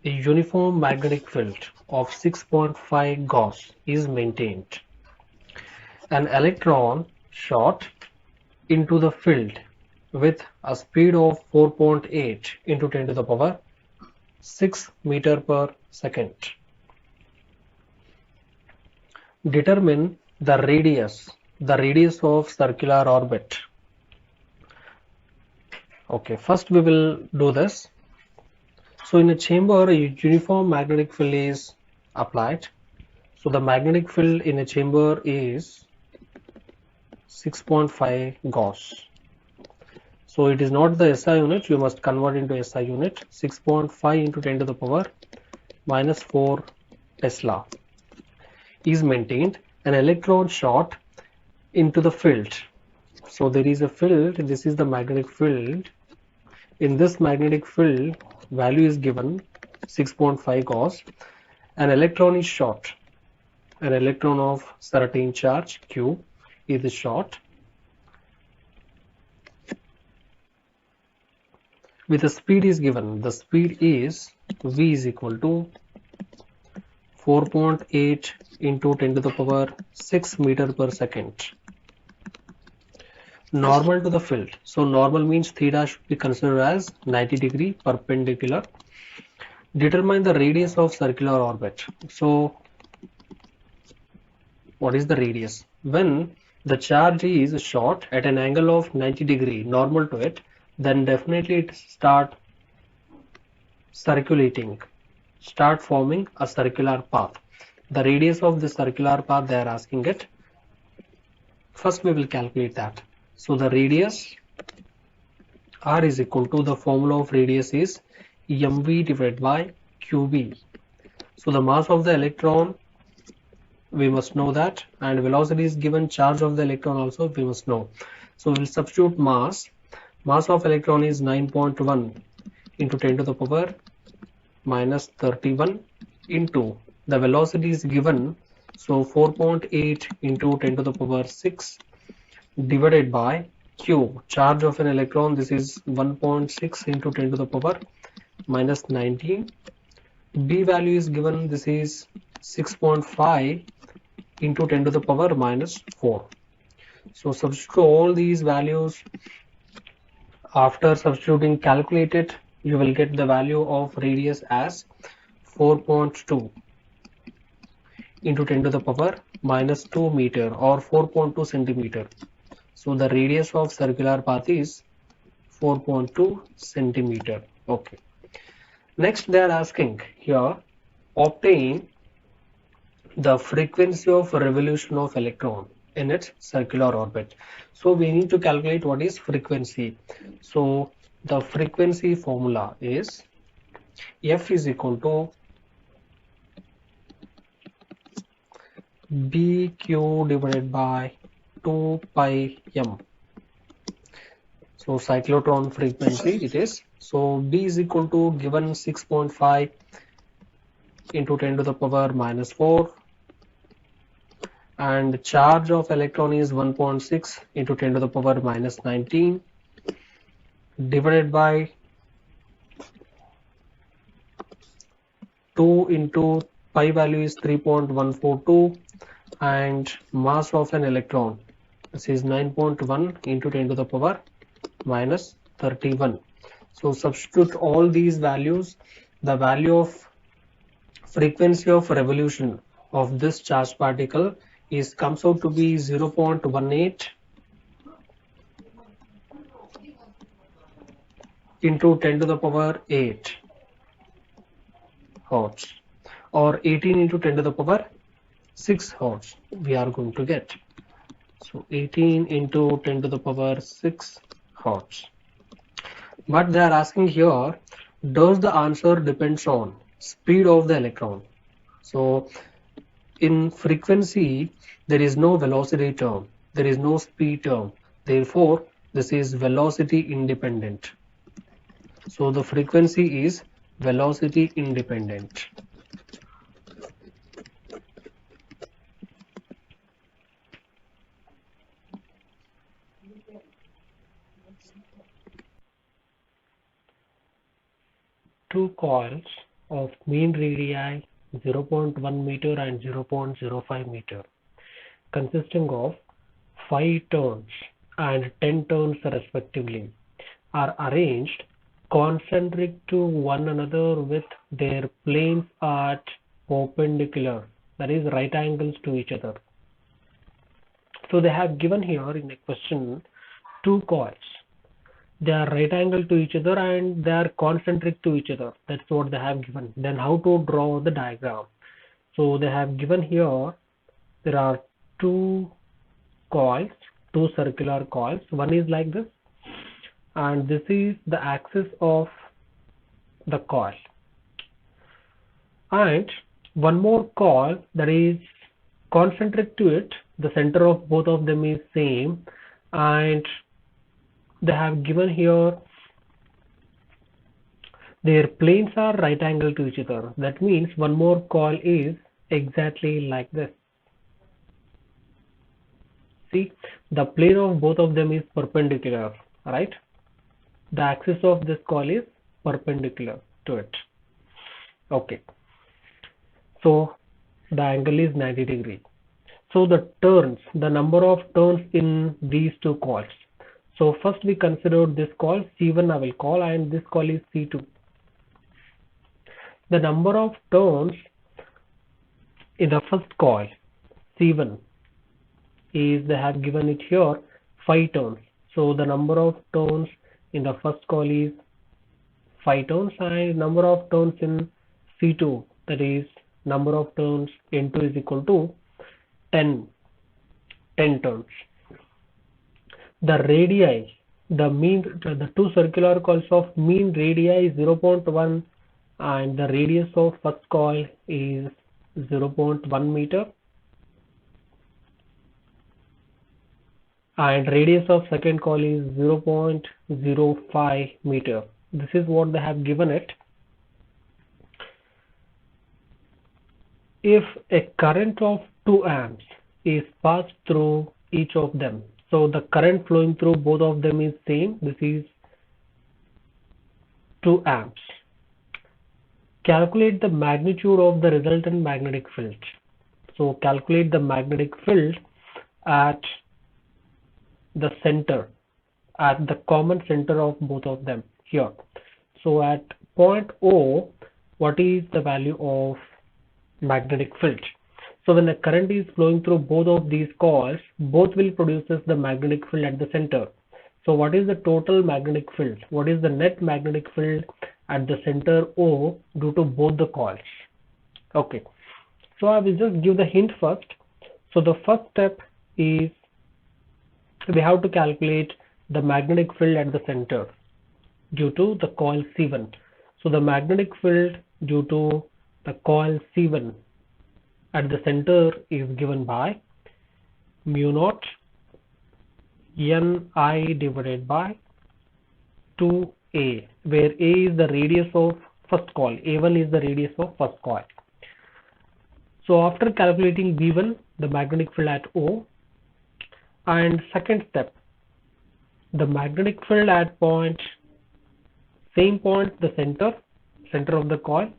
a uniform magnetic field of 6.5 Gauss is maintained. An electron shot into the field with a speed of 4.8 into 10 to the power 6 meter per second. Determine the radius of circular orbit. Okay, first we will do this. So in a chamber, a uniform magnetic field is applied. So the magnetic field in a chamber is 6.5 Gauss. So it is not the SI unit, you must convert into SI unit. 6.5 into 10 to the power minus 4 Tesla is maintained. An electron shot into the field. So there is a field, this is the magnetic field. In this magnetic field, value is given 6.5 Gauss. An electron is shot. An electron of certain charge Q is shot with a speed is given. The speed is V is equal to 4.8 into 10 to the power 6 meter per second. Normal to the field. So normal means theta should be considered as 90 degree perpendicular. Determine the radius of circular orbit. So what is the radius? When the charge is shot at an angle of 90 degree normal to it, then definitely it start circulating, start forming a circular path. The radius of the circular path they are asking it. First we will calculate that. So the radius R is equal to, the formula of radius is mv divided by qb. So the mass of the electron we must know that, and velocity is given, charge of the electron also we must know. So we will substitute mass. Mass of electron is 9.1 into 10 to the power minus 31 into the velocity is given, so 4.8 into 10 to the power 6 divided by Q, charge of an electron, this is 1.6 into 10 to the power minus 19. B value is given, this is 6.5 into 10 to the power minus 4. So substitute all these values. After substituting, calculate it, you will get the value of radius as 4.2 into 10 to the power minus 2 meter or 4.2 centimeter. So the radius of circular path is 4.2 centimeter. Okay. Next they are asking here, obtain the frequency of revolution of electron in its circular orbit. So we need to calculate what is frequency. So the frequency formula is F is equal to BQ divided by 2 pi m. So cyclotron frequency it is. So B is equal to, given 6.5 into 10 to the power minus 4 and the charge of electron is 1.6 into 10 to the power minus 19 divided by 2 into pi value is 3.142 and mass of an electron, this is 9.1 into 10 to the power minus 31. So substitute all these values. The value of frequency of revolution of this charged particle is comes out to be 0.18 into 10 to the power 8 hertz, or 18 into 10 to the power 6 hertz we are going to get. So 18 into 10 to the power 6 hertz. But they are asking here, does the answer depends on speed of the electron? So in frequency, there is no velocity term, there is no speed term. Therefore, this is velocity independent. So the frequency is velocity independent. Two coils of mean radii 0.1 meter and 0.05 meter, consisting of 5 turns and 10 turns respectively, are arranged concentric to one another with their planes at perpendicular, that is right angles to each other. So they have given here in the question two coils. They are right angle to each other and they are concentric to each other. That's what they have given. Then how to draw the diagram? So they have given here there are two coils, two circular coils. One is like this, and this is the axis of the coil. And one more coil that is concentric to it. The center of both of them is same, and they have given here their planes are right angle to each other. That means one more coil is exactly like this. See, the plane of both of them is perpendicular, right? The axis of this coil is perpendicular to it. Okay, so the angle is 90 degree. So the turns, the number of turns in these two coils. So first we considered this coil C1 I will call, and this coil is C2. The number of turns in the first coil C1 is, they have given it here 5 turns. So the number of turns in the first coil is 5 turns, and number of turns in C2, that is number of turns N2 is equal to 10 turns. The radii, the two circular coils of mean radii is 0.1 and the radius of first coil is 0.1 meter and radius of second coil is 0.05 meter. This is what they have given it. If a current of 2 amps is passed through each of them, so the current flowing through both of them is same, this is 2 amps. Calculate the magnitude of the resultant magnetic field. So calculate the magnetic field at the center, at the common center of both of them here. So at point O, what is the value of magnetic field? So when the current is flowing through both of these coils, both will produces the magnetic field at the center. So what is the total magnetic field? What is the net magnetic field at the center O due to both the coils? Okay, so I will just give the hint first. So the first step is we have to calculate the magnetic field at the center due to the coil C1. So the magnetic field due to the coil C1 at the center is given by mu naught Ni divided by 2a, where a is the radius of first coil, a1 is the radius of first coil. So after calculating B1, the magnetic field at O, and second step, the magnetic field at same point, the center of the coil,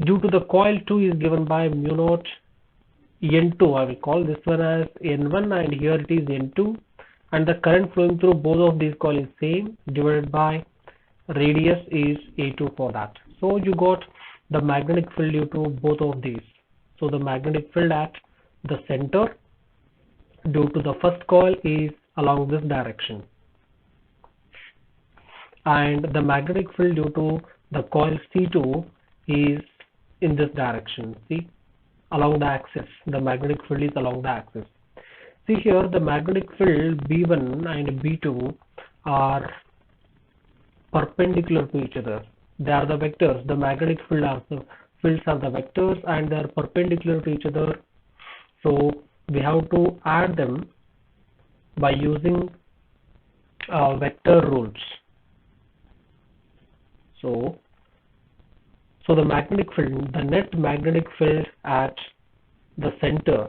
due to the coil 2 is given by mu naught N2. I will call this one as N1 and here it is N2, and the current flowing through both of these coils is same, divided by radius is A2 for that. So you got the magnetic field due to both of these. So the magnetic field at the center due to the first coil is along this direction, and the magnetic field due to the coil C2 is in this direction. See, along the axis, the magnetic field is along the axis. See here, the magnetic field B1 and B2 are perpendicular to each other. They are the vectors. The magnetic fields are the vectors and they are perpendicular to each other. So we have to add them by using vector rules. So the magnetic field, the net magnetic field at the center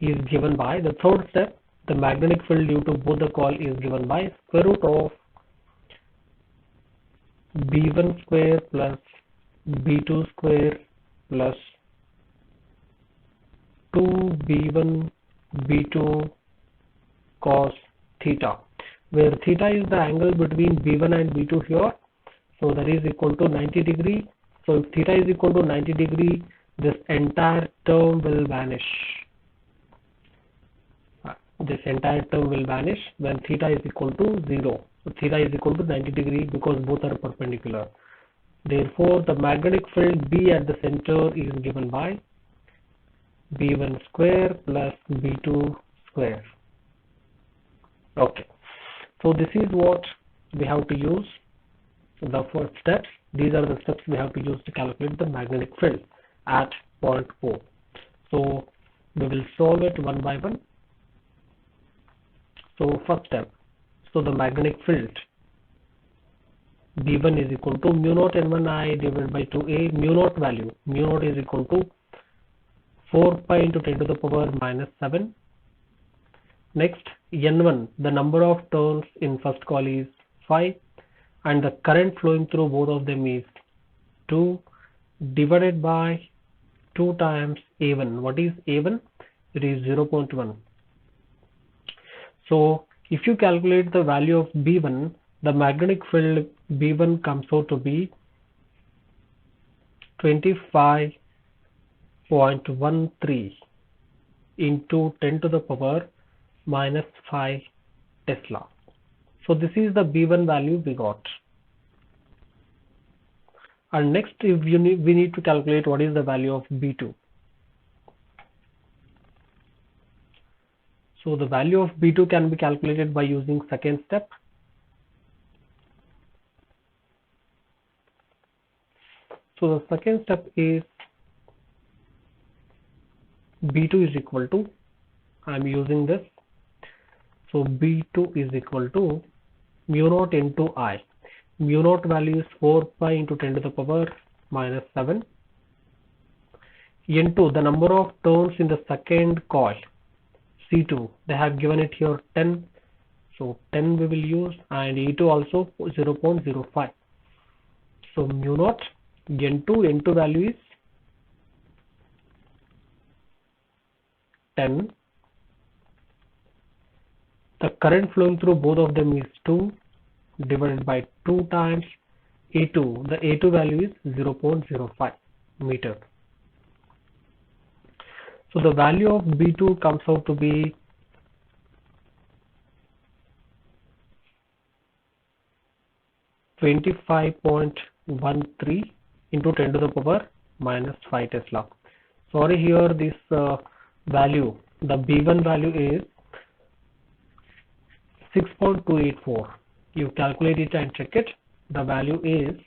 is given by the third step. The magnetic field due to both the coil is given by square root of B1 square plus B2 square plus 2B1 B2 cos theta, where theta is the angle between B1 and B2 here. So that is equal to 90 degree. So if theta is equal to 90 degree, this entire term will vanish. This entire term will vanish when theta is equal to 0. So theta is equal to 90 degree because both are perpendicular. Therefore, the magnetic field B at the center is given by B1 square plus B2 square. Okay. So this is what we have to use. The first steps. These are the steps we have to use to calculate the magnetic field at point O. So we will solve it one by one. So first step. So the magnetic field B1 is equal to mu naught N1I divided by 2A. Mu naught value. Mu naught is equal to 4 pi into 10 to the power minus 7. Next, N1, the number of turns in first coil is 5 and the current flowing through both of them is 2 divided by 2 times A1. What is A1? It is 0.1. So if you calculate the value of B1, the magnetic field B1 comes out to be 25.13 into 10 to the power minus 5 Tesla. So this is the B1 value we got. And next, if we need to calculate what is the value of B2. So the value of B2 can be calculated by using second step. So the second step is B2 is equal to, I am using this. So B2 is equal to mu naught into I. Mu naught value is 4 pi into 10 to the power minus 7 into the number of turns in the second coil C2. They have given it here 10. So 10 we will use, and E2 also 0.05. So mu naught N2 value is 10. The current flowing through both of them is 2 divided by 2 times A2. The A2 value is 0.05 meter. So the value of B2 comes out to be 25.13 into 10 to the power minus 5 Tesla. Sorry, here this value, the B1 value is 6.284. You calculate it and check it. The value is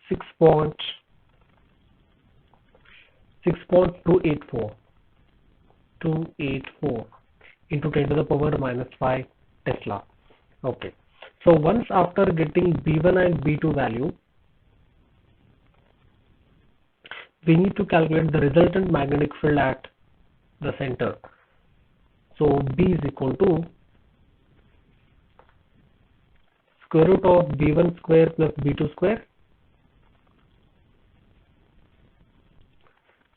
6.284 into 10 to the power minus 5 Tesla. Okay. So once after getting B1 and B2 value, we need to calculate the resultant magnetic field at the center. So B is equal to square root of B1 square plus B2 square.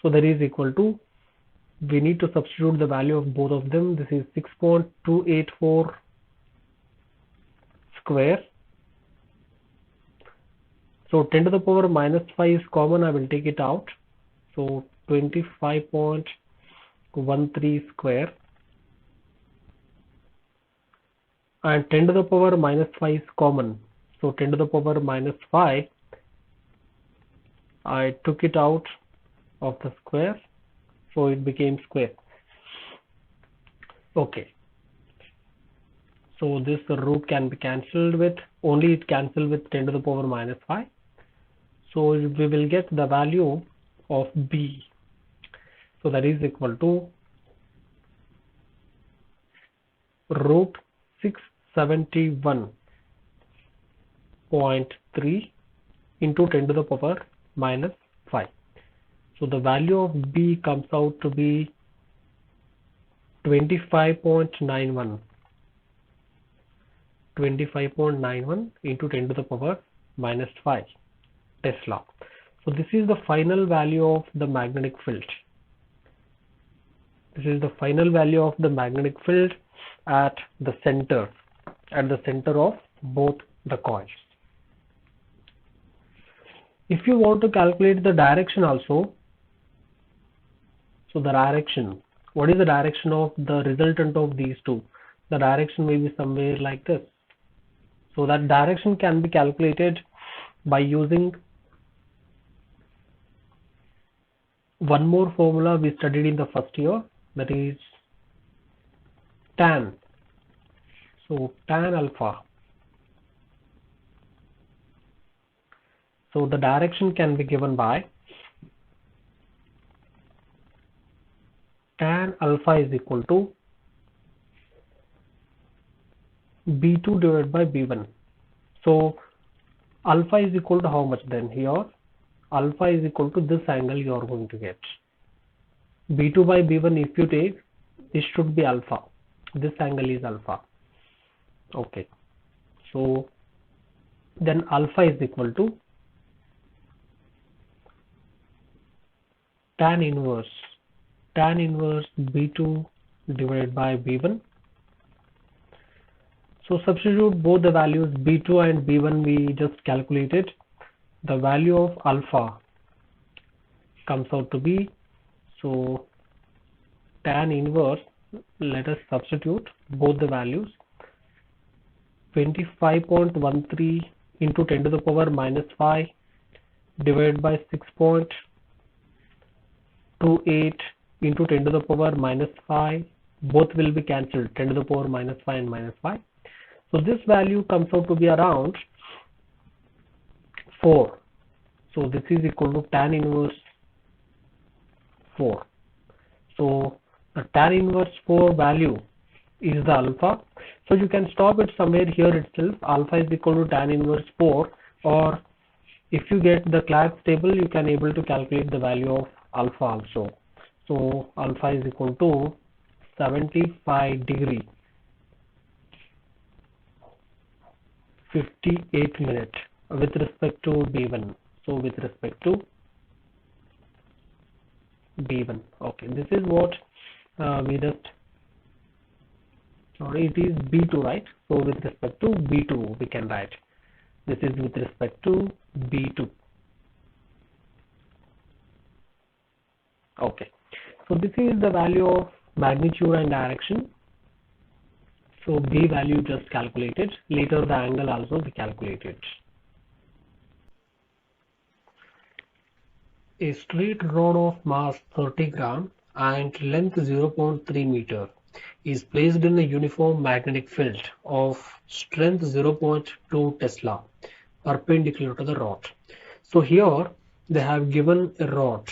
So that is equal to, we need to substitute the value of both of them. This is 6.284 square. So 10 to the power minus 5 is common, I will take it out. So 25.13 square. And 10 to the power minus 5 is common. So 10 to the power minus 5, I took it out of the square. So it became square. Okay. So this root can be cancelled with, only it cancel with 10 to the power minus 5. So we will get the value of B. So that is equal to root 671.3 into 10 to the power minus 5. So the value of B comes out to be 25.91. 25.91 into 10 to the power minus 5 Tesla. So this is the final value of the magnetic field. This is the final value of the magnetic field at the center of both the coils. If you want to calculate the direction also, so the direction, what is the direction of the resultant of these two? The direction may be somewhere like this. So that direction can be calculated by using one more formula we studied in the first year, that is tan. So tan alpha. So the direction can be given by tan alpha is equal to B2 divided by B1. So alpha is equal to how much then? Here alpha is equal to this angle you are going to get. B2 by B1, if you take, this should be alpha. This angle is alpha. Okay. So then alpha is equal to tan inverse B2 divided by B1. So substitute both the values B2 and B1 we just calculated. The value of alpha comes out to be, so tan inverse, let us substitute both the values, 25.13 into 10 to the power minus 5 divided by 6.28 into 10 to the power minus 5, both will be cancelled, 10 to the power minus 5 and minus 5. So this value comes out to be around 4. So this is equal to tan inverse 4. So the tan inverse 4 value is the alpha. So you can stop it somewhere here itself. Alpha is equal to tan inverse 4, or if you get the Clark's table, you can able to calculate the value of alpha also. So alpha is equal to 75 degree 58 minute with respect to B1. So with respect to B1. Okay, this is what we just, sorry, it is B2, right? So with respect to B2 we can write, this is with respect to B2. Okay, so this is the value of magnitude and direction. So B value just calculated, later the angle also be calculated. A straight rod of mass 30 gram and length 0.3 meter is placed in a uniform magnetic field of strength 0.2 Tesla perpendicular to the rod. So here they have given a rod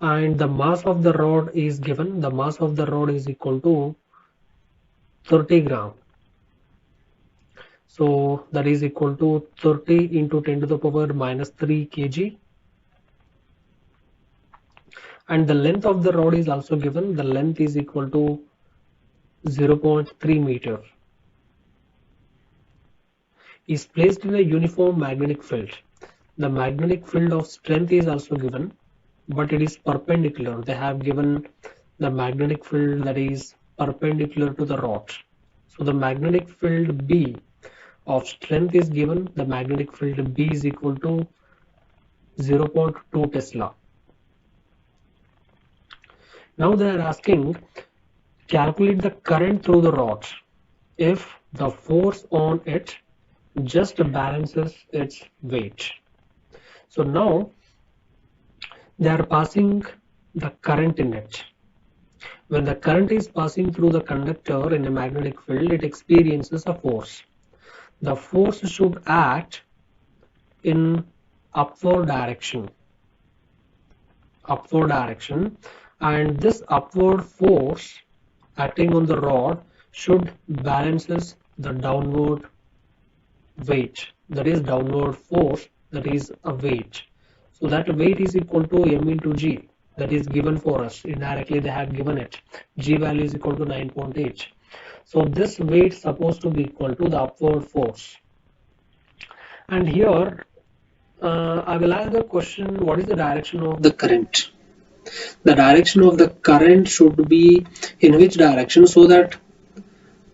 and the mass of the rod is given. The mass of the rod is equal to 30 gram. So that is equal to 30 into 10 to the power minus 3 kg. And the length of the rod is also given. The length is equal to 0.3 meter. Is placed in a uniform magnetic field. The magnetic field of strength is also given, but it is perpendicular. They have given the magnetic field that is perpendicular to the rod. So the magnetic field B of strength is given. The magnetic field B is equal to 0.2 Tesla. Now they are asking, calculate the current through the rod if the force on it just balances its weight. So now they are passing the current in it. When the current is passing through the conductor in a magnetic field, it experiences a force. The force should act in upward direction, and this upward force acting on the rod should balances the downward weight, that is downward force, that is a weight. So that weight is equal to m into g, that is given for us. Indirectly they have given it. G value is equal to 9.8. So this weight is supposed to be equal to the upward force. And here I will ask the question, what is the direction of the current? The direction of the current should be in which direction, so that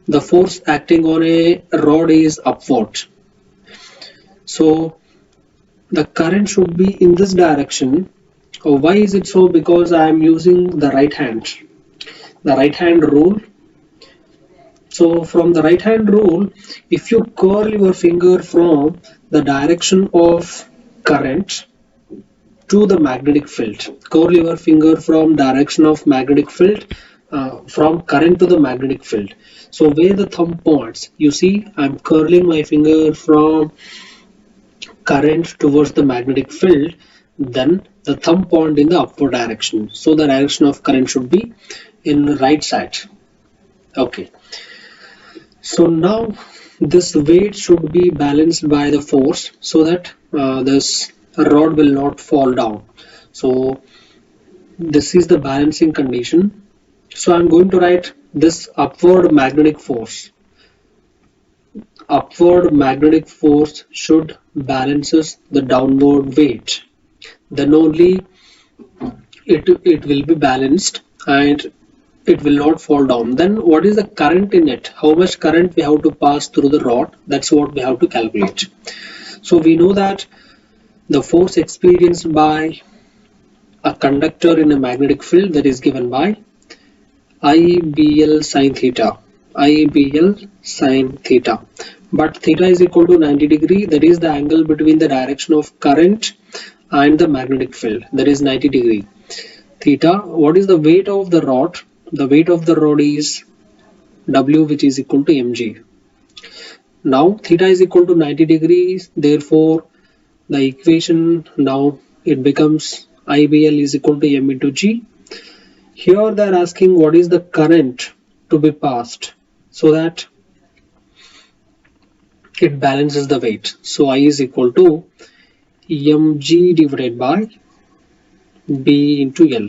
the force acting on a rod is upward. So the current should be in this direction. Why is it so? Because I am using the right hand rule. So from the right hand rule, if you curl your finger from the direction of current to the magnetic field, curl your finger from direction of magnetic field, from current to the magnetic field. So where the thumb points, you see I'm curling my finger from current towards the magnetic field, then the thumb point in the upward direction. So the direction of current should be in the right side. Okay. So now this weight should be balanced by the force, so that this rod will not fall down. So this is the balancing condition. So I'm going to write this upward magnetic force. Upward magnetic force should balances the downward weight. Then only it will be balanced and it will not fall down. Then what is the current in it? How much current we have to pass through the rod? That's what we have to calculate. So we know that the force experienced by a conductor in a magnetic field, that is given by IBL sine theta. IBL sine theta. But theta is equal to 90 degree. That is the angle between the direction of current and the magnetic field. That is 90 degree. Theta. What is the weight of the rod? The weight of the rod is W, which is equal to mg. Now theta is equal to 90 degrees. Therefore, the equation now it becomes IBL is equal to m into g. Here they are asking what is the current to be passed, so that it balances the weight. So I is equal to mg divided by b into L.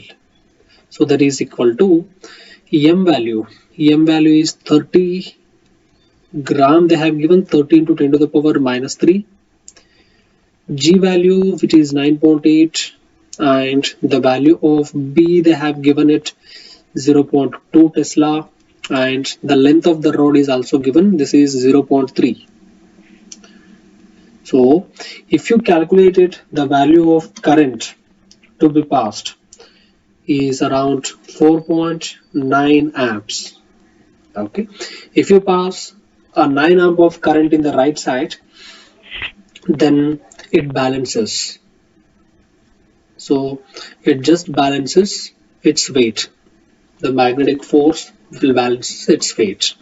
So that is equal to m value. M value is 30 gram. They have given 13 to 10 to the power minus 3. G value, which is 9.8, and the value of B they have given it 0.2 Tesla, and the length of the rod is also given, this is 0.3. So if you calculate it, the value of current to be passed is around 4.9 amps. Okay, if you pass a 9 amp of current in the right side, then it balances. So it just balances its weight. The magnetic force will balance its weight.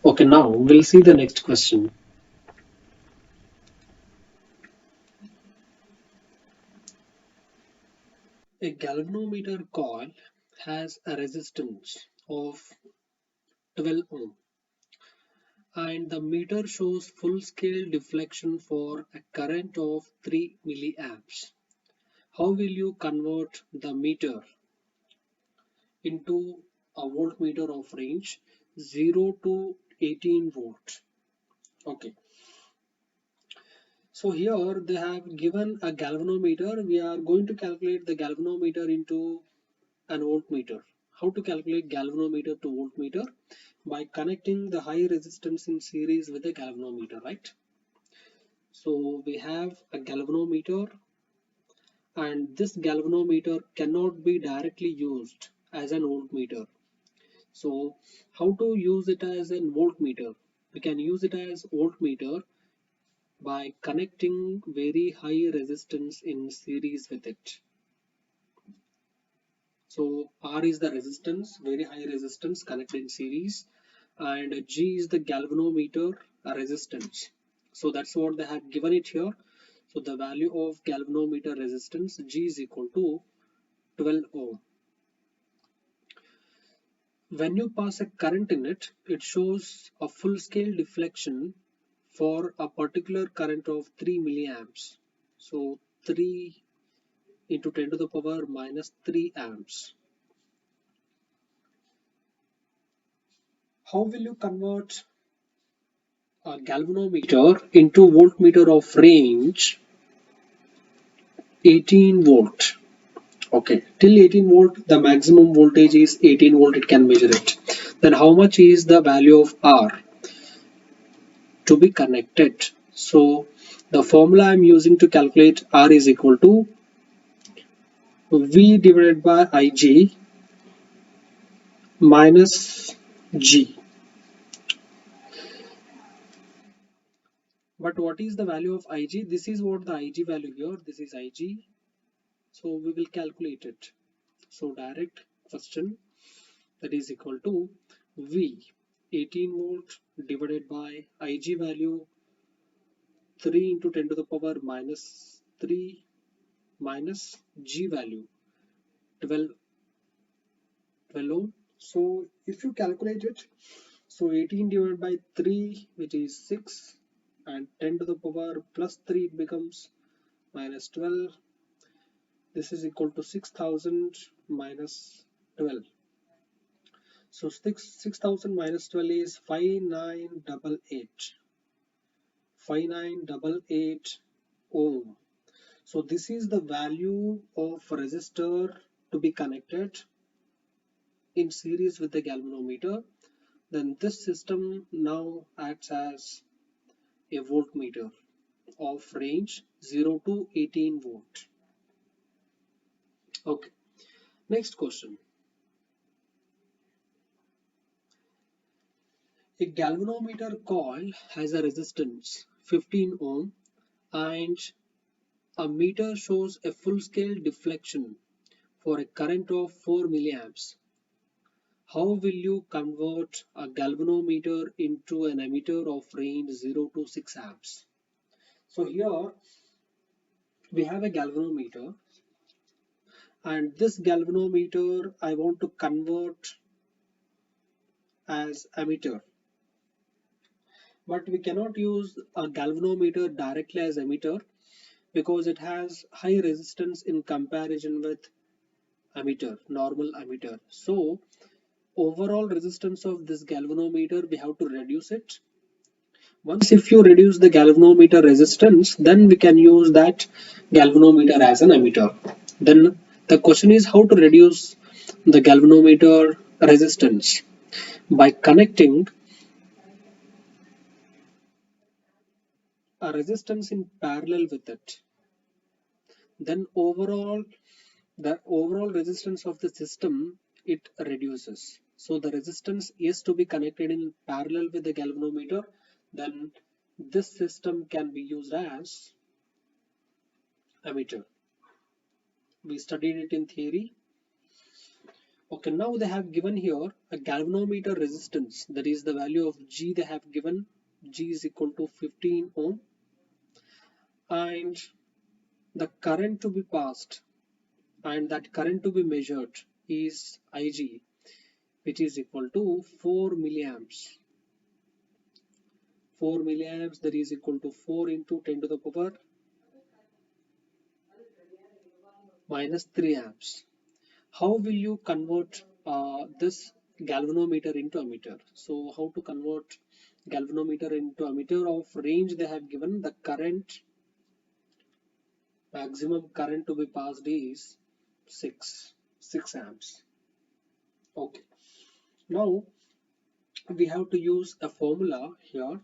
Okay, now we'll see the next question. A galvanometer coil has a resistance of 12 ohm. and the meter shows full-scale deflection for a current of 3 milliamps. How will you convert the meter into a voltmeter of range 0 to 18 volt? Okay, so here they have given a galvanometer. We are going to calculate the galvanometer into an voltmeter. How to calculate galvanometer to voltmeter? By connecting the high resistance in series with a galvanometer, right? So we have a galvanometer, and this galvanometer cannot be directly used as an voltmeter. So how to use it as a voltmeter? We can use it as voltmeter by connecting very high resistance in series with it. So R is the resistance, very high resistance connected in series, and G is the galvanometer resistance. So that's what they have given it here. So the value of galvanometer resistance G is equal to 12 ohm. When you pass a current in it, it shows a full scale deflection for a particular current of 3 milliamps. So 3 into 10 to the power minus 3 amps. How will you convert a galvanometer into voltmeter of range 18 volt? Okay, till 18 volt, the maximum voltage is 18 volt, it can measure it. Then how much is the value of R to be connected? So the formula I'm using to calculate R is equal to V divided by Ig minus G. But what is the value of Ig? This is what the Ig value here. This is Ig. So we will calculate it. So direct question, that is equal to V 18 volt divided by Ig value 3 into 10 to the power minus 3 minus G value 12 ohm. So if you calculate it, so 18 divided by 3, which is 6, and 10 to the power plus 3 becomes minus 12. This is equal to 6000 minus 12. So 6000 minus 12 is 5988. 5988 ohm. So this is the value of resistor to be connected in series with the galvanometer. Then this system now acts as a voltmeter of range 0 to 18 volt. Okay, next question. A galvanometer coil has a resistance 15 ohm and a meter shows a full scale deflection for a current of 4 milliamps. How will you convert a galvanometer into an emitter of range 0 to 6 amps? So here we have a galvanometer, and this galvanometer I want to convert as emitter. But we cannot use a galvanometer directly as emitter because it has high resistance in comparison with emitter, normal emitter. So overall resistance of this galvanometer, we have to reduce it. Once if you reduce the galvanometer resistance, then we can use that galvanometer as an emitter. Then the question is how to reduce the galvanometer resistance by connecting a resistance in parallel with it. Then the overall resistance of the system, it reduces. So the resistance is to be connected in parallel with the galvanometer. Then this system can be used as emitter. We studied it in theory. Okay, now they have given here a galvanometer resistance, that is the value of G they have given. G is equal to 15 ohm, and the current to be passed and that current to be measured is Ig, which is equal to 4 milliamps. 4 milliamps, that is equal to 4 into 10 to the power minus 3 amps. How will you convert this galvanometer into ammeter? So how to convert galvanometer into ammeter? Of range they have given, the current, maximum current to be passed is 6 amps. Okay, now we have to use a formula here.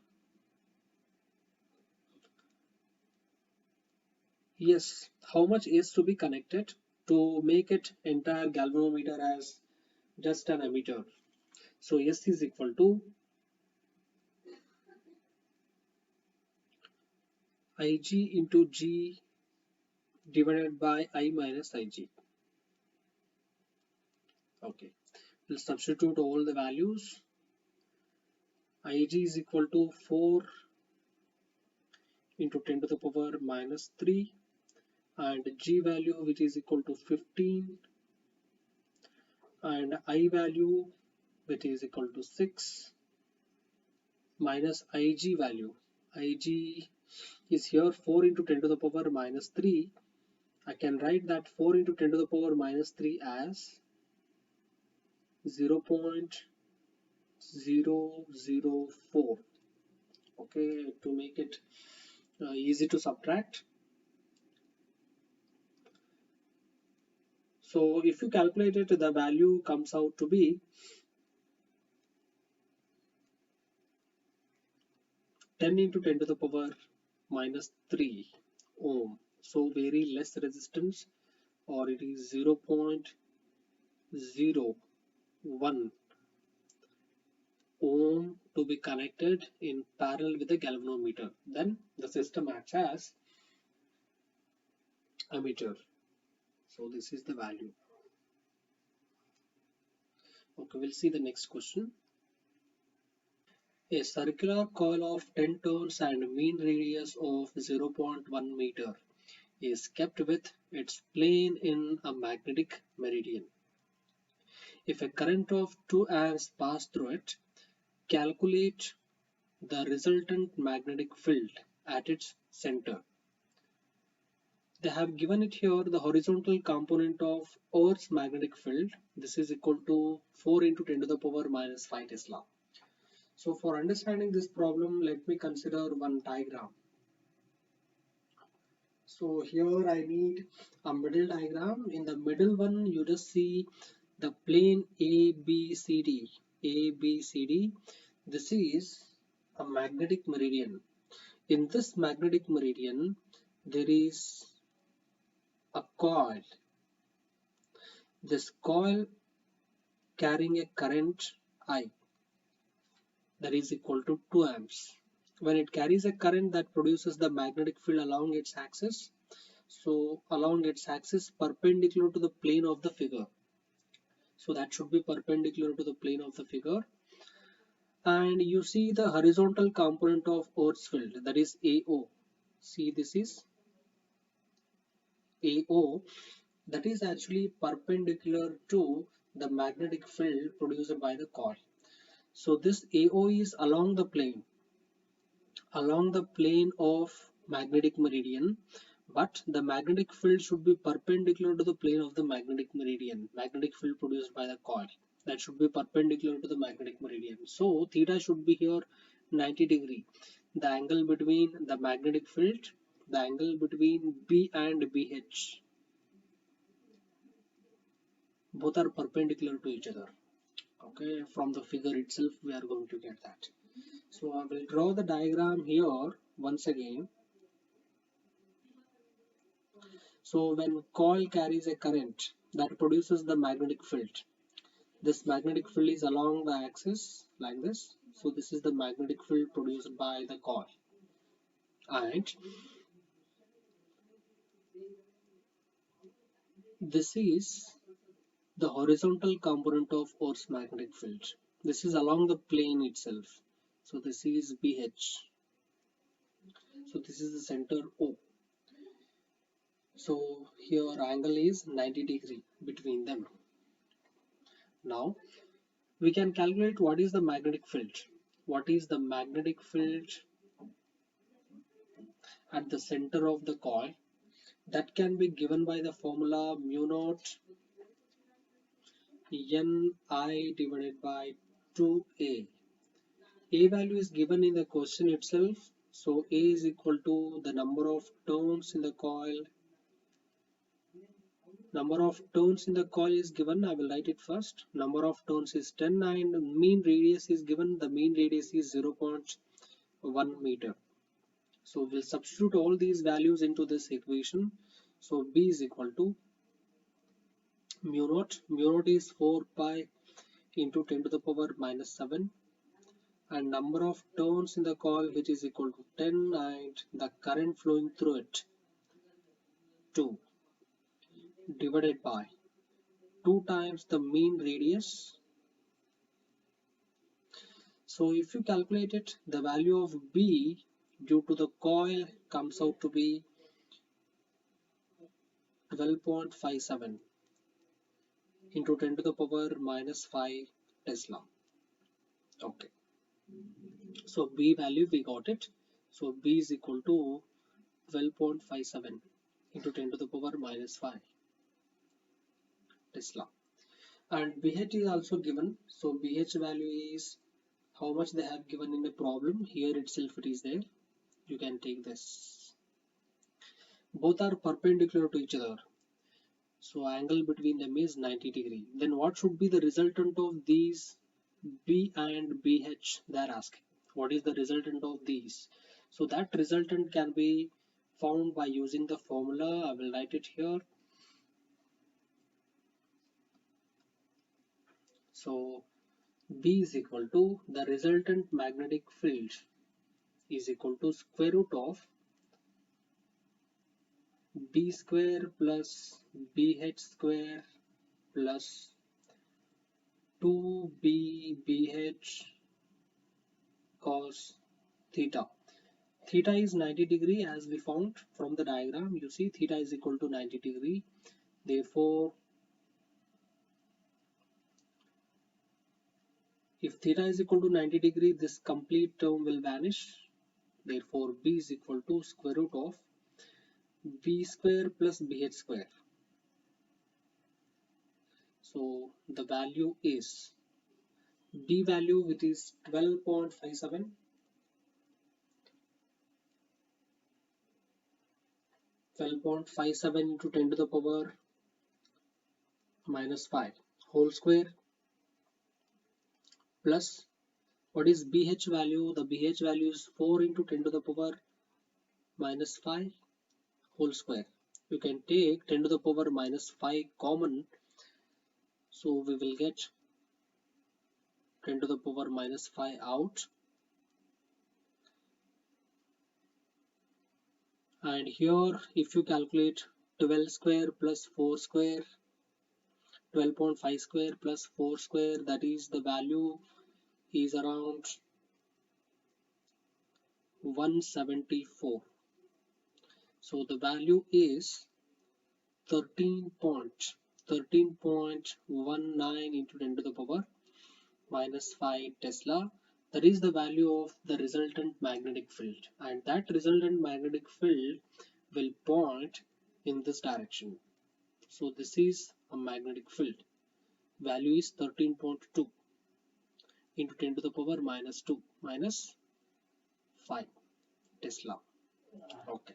Yes, how much is to be connected to make it entire galvanometer as just an ammeter? So S is equal to Ig into G divided by I minus Ig. Okay, we'll substitute all the values. Ig is equal to 4 into 10 to the power minus 3, and G value which is equal to 15, and I value which is equal to 6, minus Ig value. Ig is here 4 into 10 to the power minus 3. I can write that 4 into 10 to the power minus 3 as 0.004. Okay, to make it easy to subtract. So if you calculate it, the value comes out to be 10 into 10 to the power minus 3 ohm. So very less resistance, or it is 0.01 ohm to be connected in parallel with the galvanometer. Then the system acts as ammeter. So this is the value. Okay, we'll see the next question. A circular coil of 10 turns and mean radius of 0.1 meter is kept with its plane in a magnetic meridian. If a current of 2 amps pass through it, calculate the resultant magnetic field at its center. They have given it here the horizontal component of Earth's magnetic field. This is equal to 4 into 10 to the power minus 5 Tesla. So for understanding this problem, let me consider one diagram. So here I need a middle diagram. In the middle one, you just see the plane ABCD. ABCD. This is a magnetic meridian. In this magnetic meridian, there is a coil. This coil carrying a current I, that is equal to 2 amps. When it carries a current that produces the magnetic field along its axis, so along its axis perpendicular to the plane of the figure. So that should be perpendicular to the plane of the figure. And you see the horizontal component of Earth's field, that is AO. See, this is AO, that is actually perpendicular to the magnetic field produced by the coil. So this AO is along the plane of magnetic meridian, but the magnetic field should be perpendicular to the plane of the magnetic meridian, magnetic field produced by the coil. That should be perpendicular to the magnetic meridian. So theta should be here 90 degree. The angle between the magnetic field, the angle between B and BH, both are perpendicular to each other. Okay, from the figure itself we are going to get that. So I will draw the diagram here once again. So when coil carries a current that produces the magnetic field, this magnetic field is along the axis like this. So this is the magnetic field produced by the coil, and this is the horizontal component of Earth's magnetic field. This is along the plane itself. So this is BH. So this is the center O. So here angle is 90 degree between them. Now we can calculate what is the magnetic field. What is the magnetic field at the center of the coil. That can be given by the formula mu naught Ni divided by 2A. A value is given in the question itself. So A is equal to the number of turns in the coil. Number of turns in the coil is given. I will write it first. Number of turns is 10 and mean radius is given. The mean radius is 0.1 meter. So we'll substitute all these values into this equation. So B is equal to mu naught. Mu naught is 4 pi into 10 to the power minus 7, and number of turns in the coil, which is equal to 10, and the current flowing through it 2, divided by 2 times the mean radius. So if you calculate it, the value of B due to the coil comes out to be 12.57 into 10 to the power minus 5 Tesla. Okay, so B value we got it. So B is equal to 12.57 into 10 to the power minus 5 Tesla. And BH is also given. So BH value is how much they have given in the problem. Here itself it is there. You can take this. Both are perpendicular to each other. So angle between them is 90 degree. Then what should be the resultant of these B and BH? They are asking. What is the resultant of these? So that resultant can be found by using the formula. I will write it here. So B is equal to the resultant magnetic field is equal to square root of B square plus BH square plus 2BBH cos theta. Theta is 90 degree as we found from the diagram. You see theta is equal to 90 degree. Therefore, if theta is equal to 90 degree, this complete term will vanish. Therefore, B is equal to square root of B square plus BH square. So the value is B value, which is 12.57 into 10 to the power minus 5 whole square plus what is BH value? The BH value is 4 into 10 to the power minus 5 whole square. You can take 10 to the power minus 5 common. So we will get 10 to the power minus 5 out. And here if you calculate 12 square plus 4 square, 12.5 square plus 4 square, that is the value is around 174. So the value is 13.19 into 10 to the power minus 5 Tesla. That is the value of the resultant magnetic field, and that resultant magnetic field will point in this direction. So this is a magnetic field. Value is 13.2 into 10 to the power minus 2 minus 5 Tesla. Okay.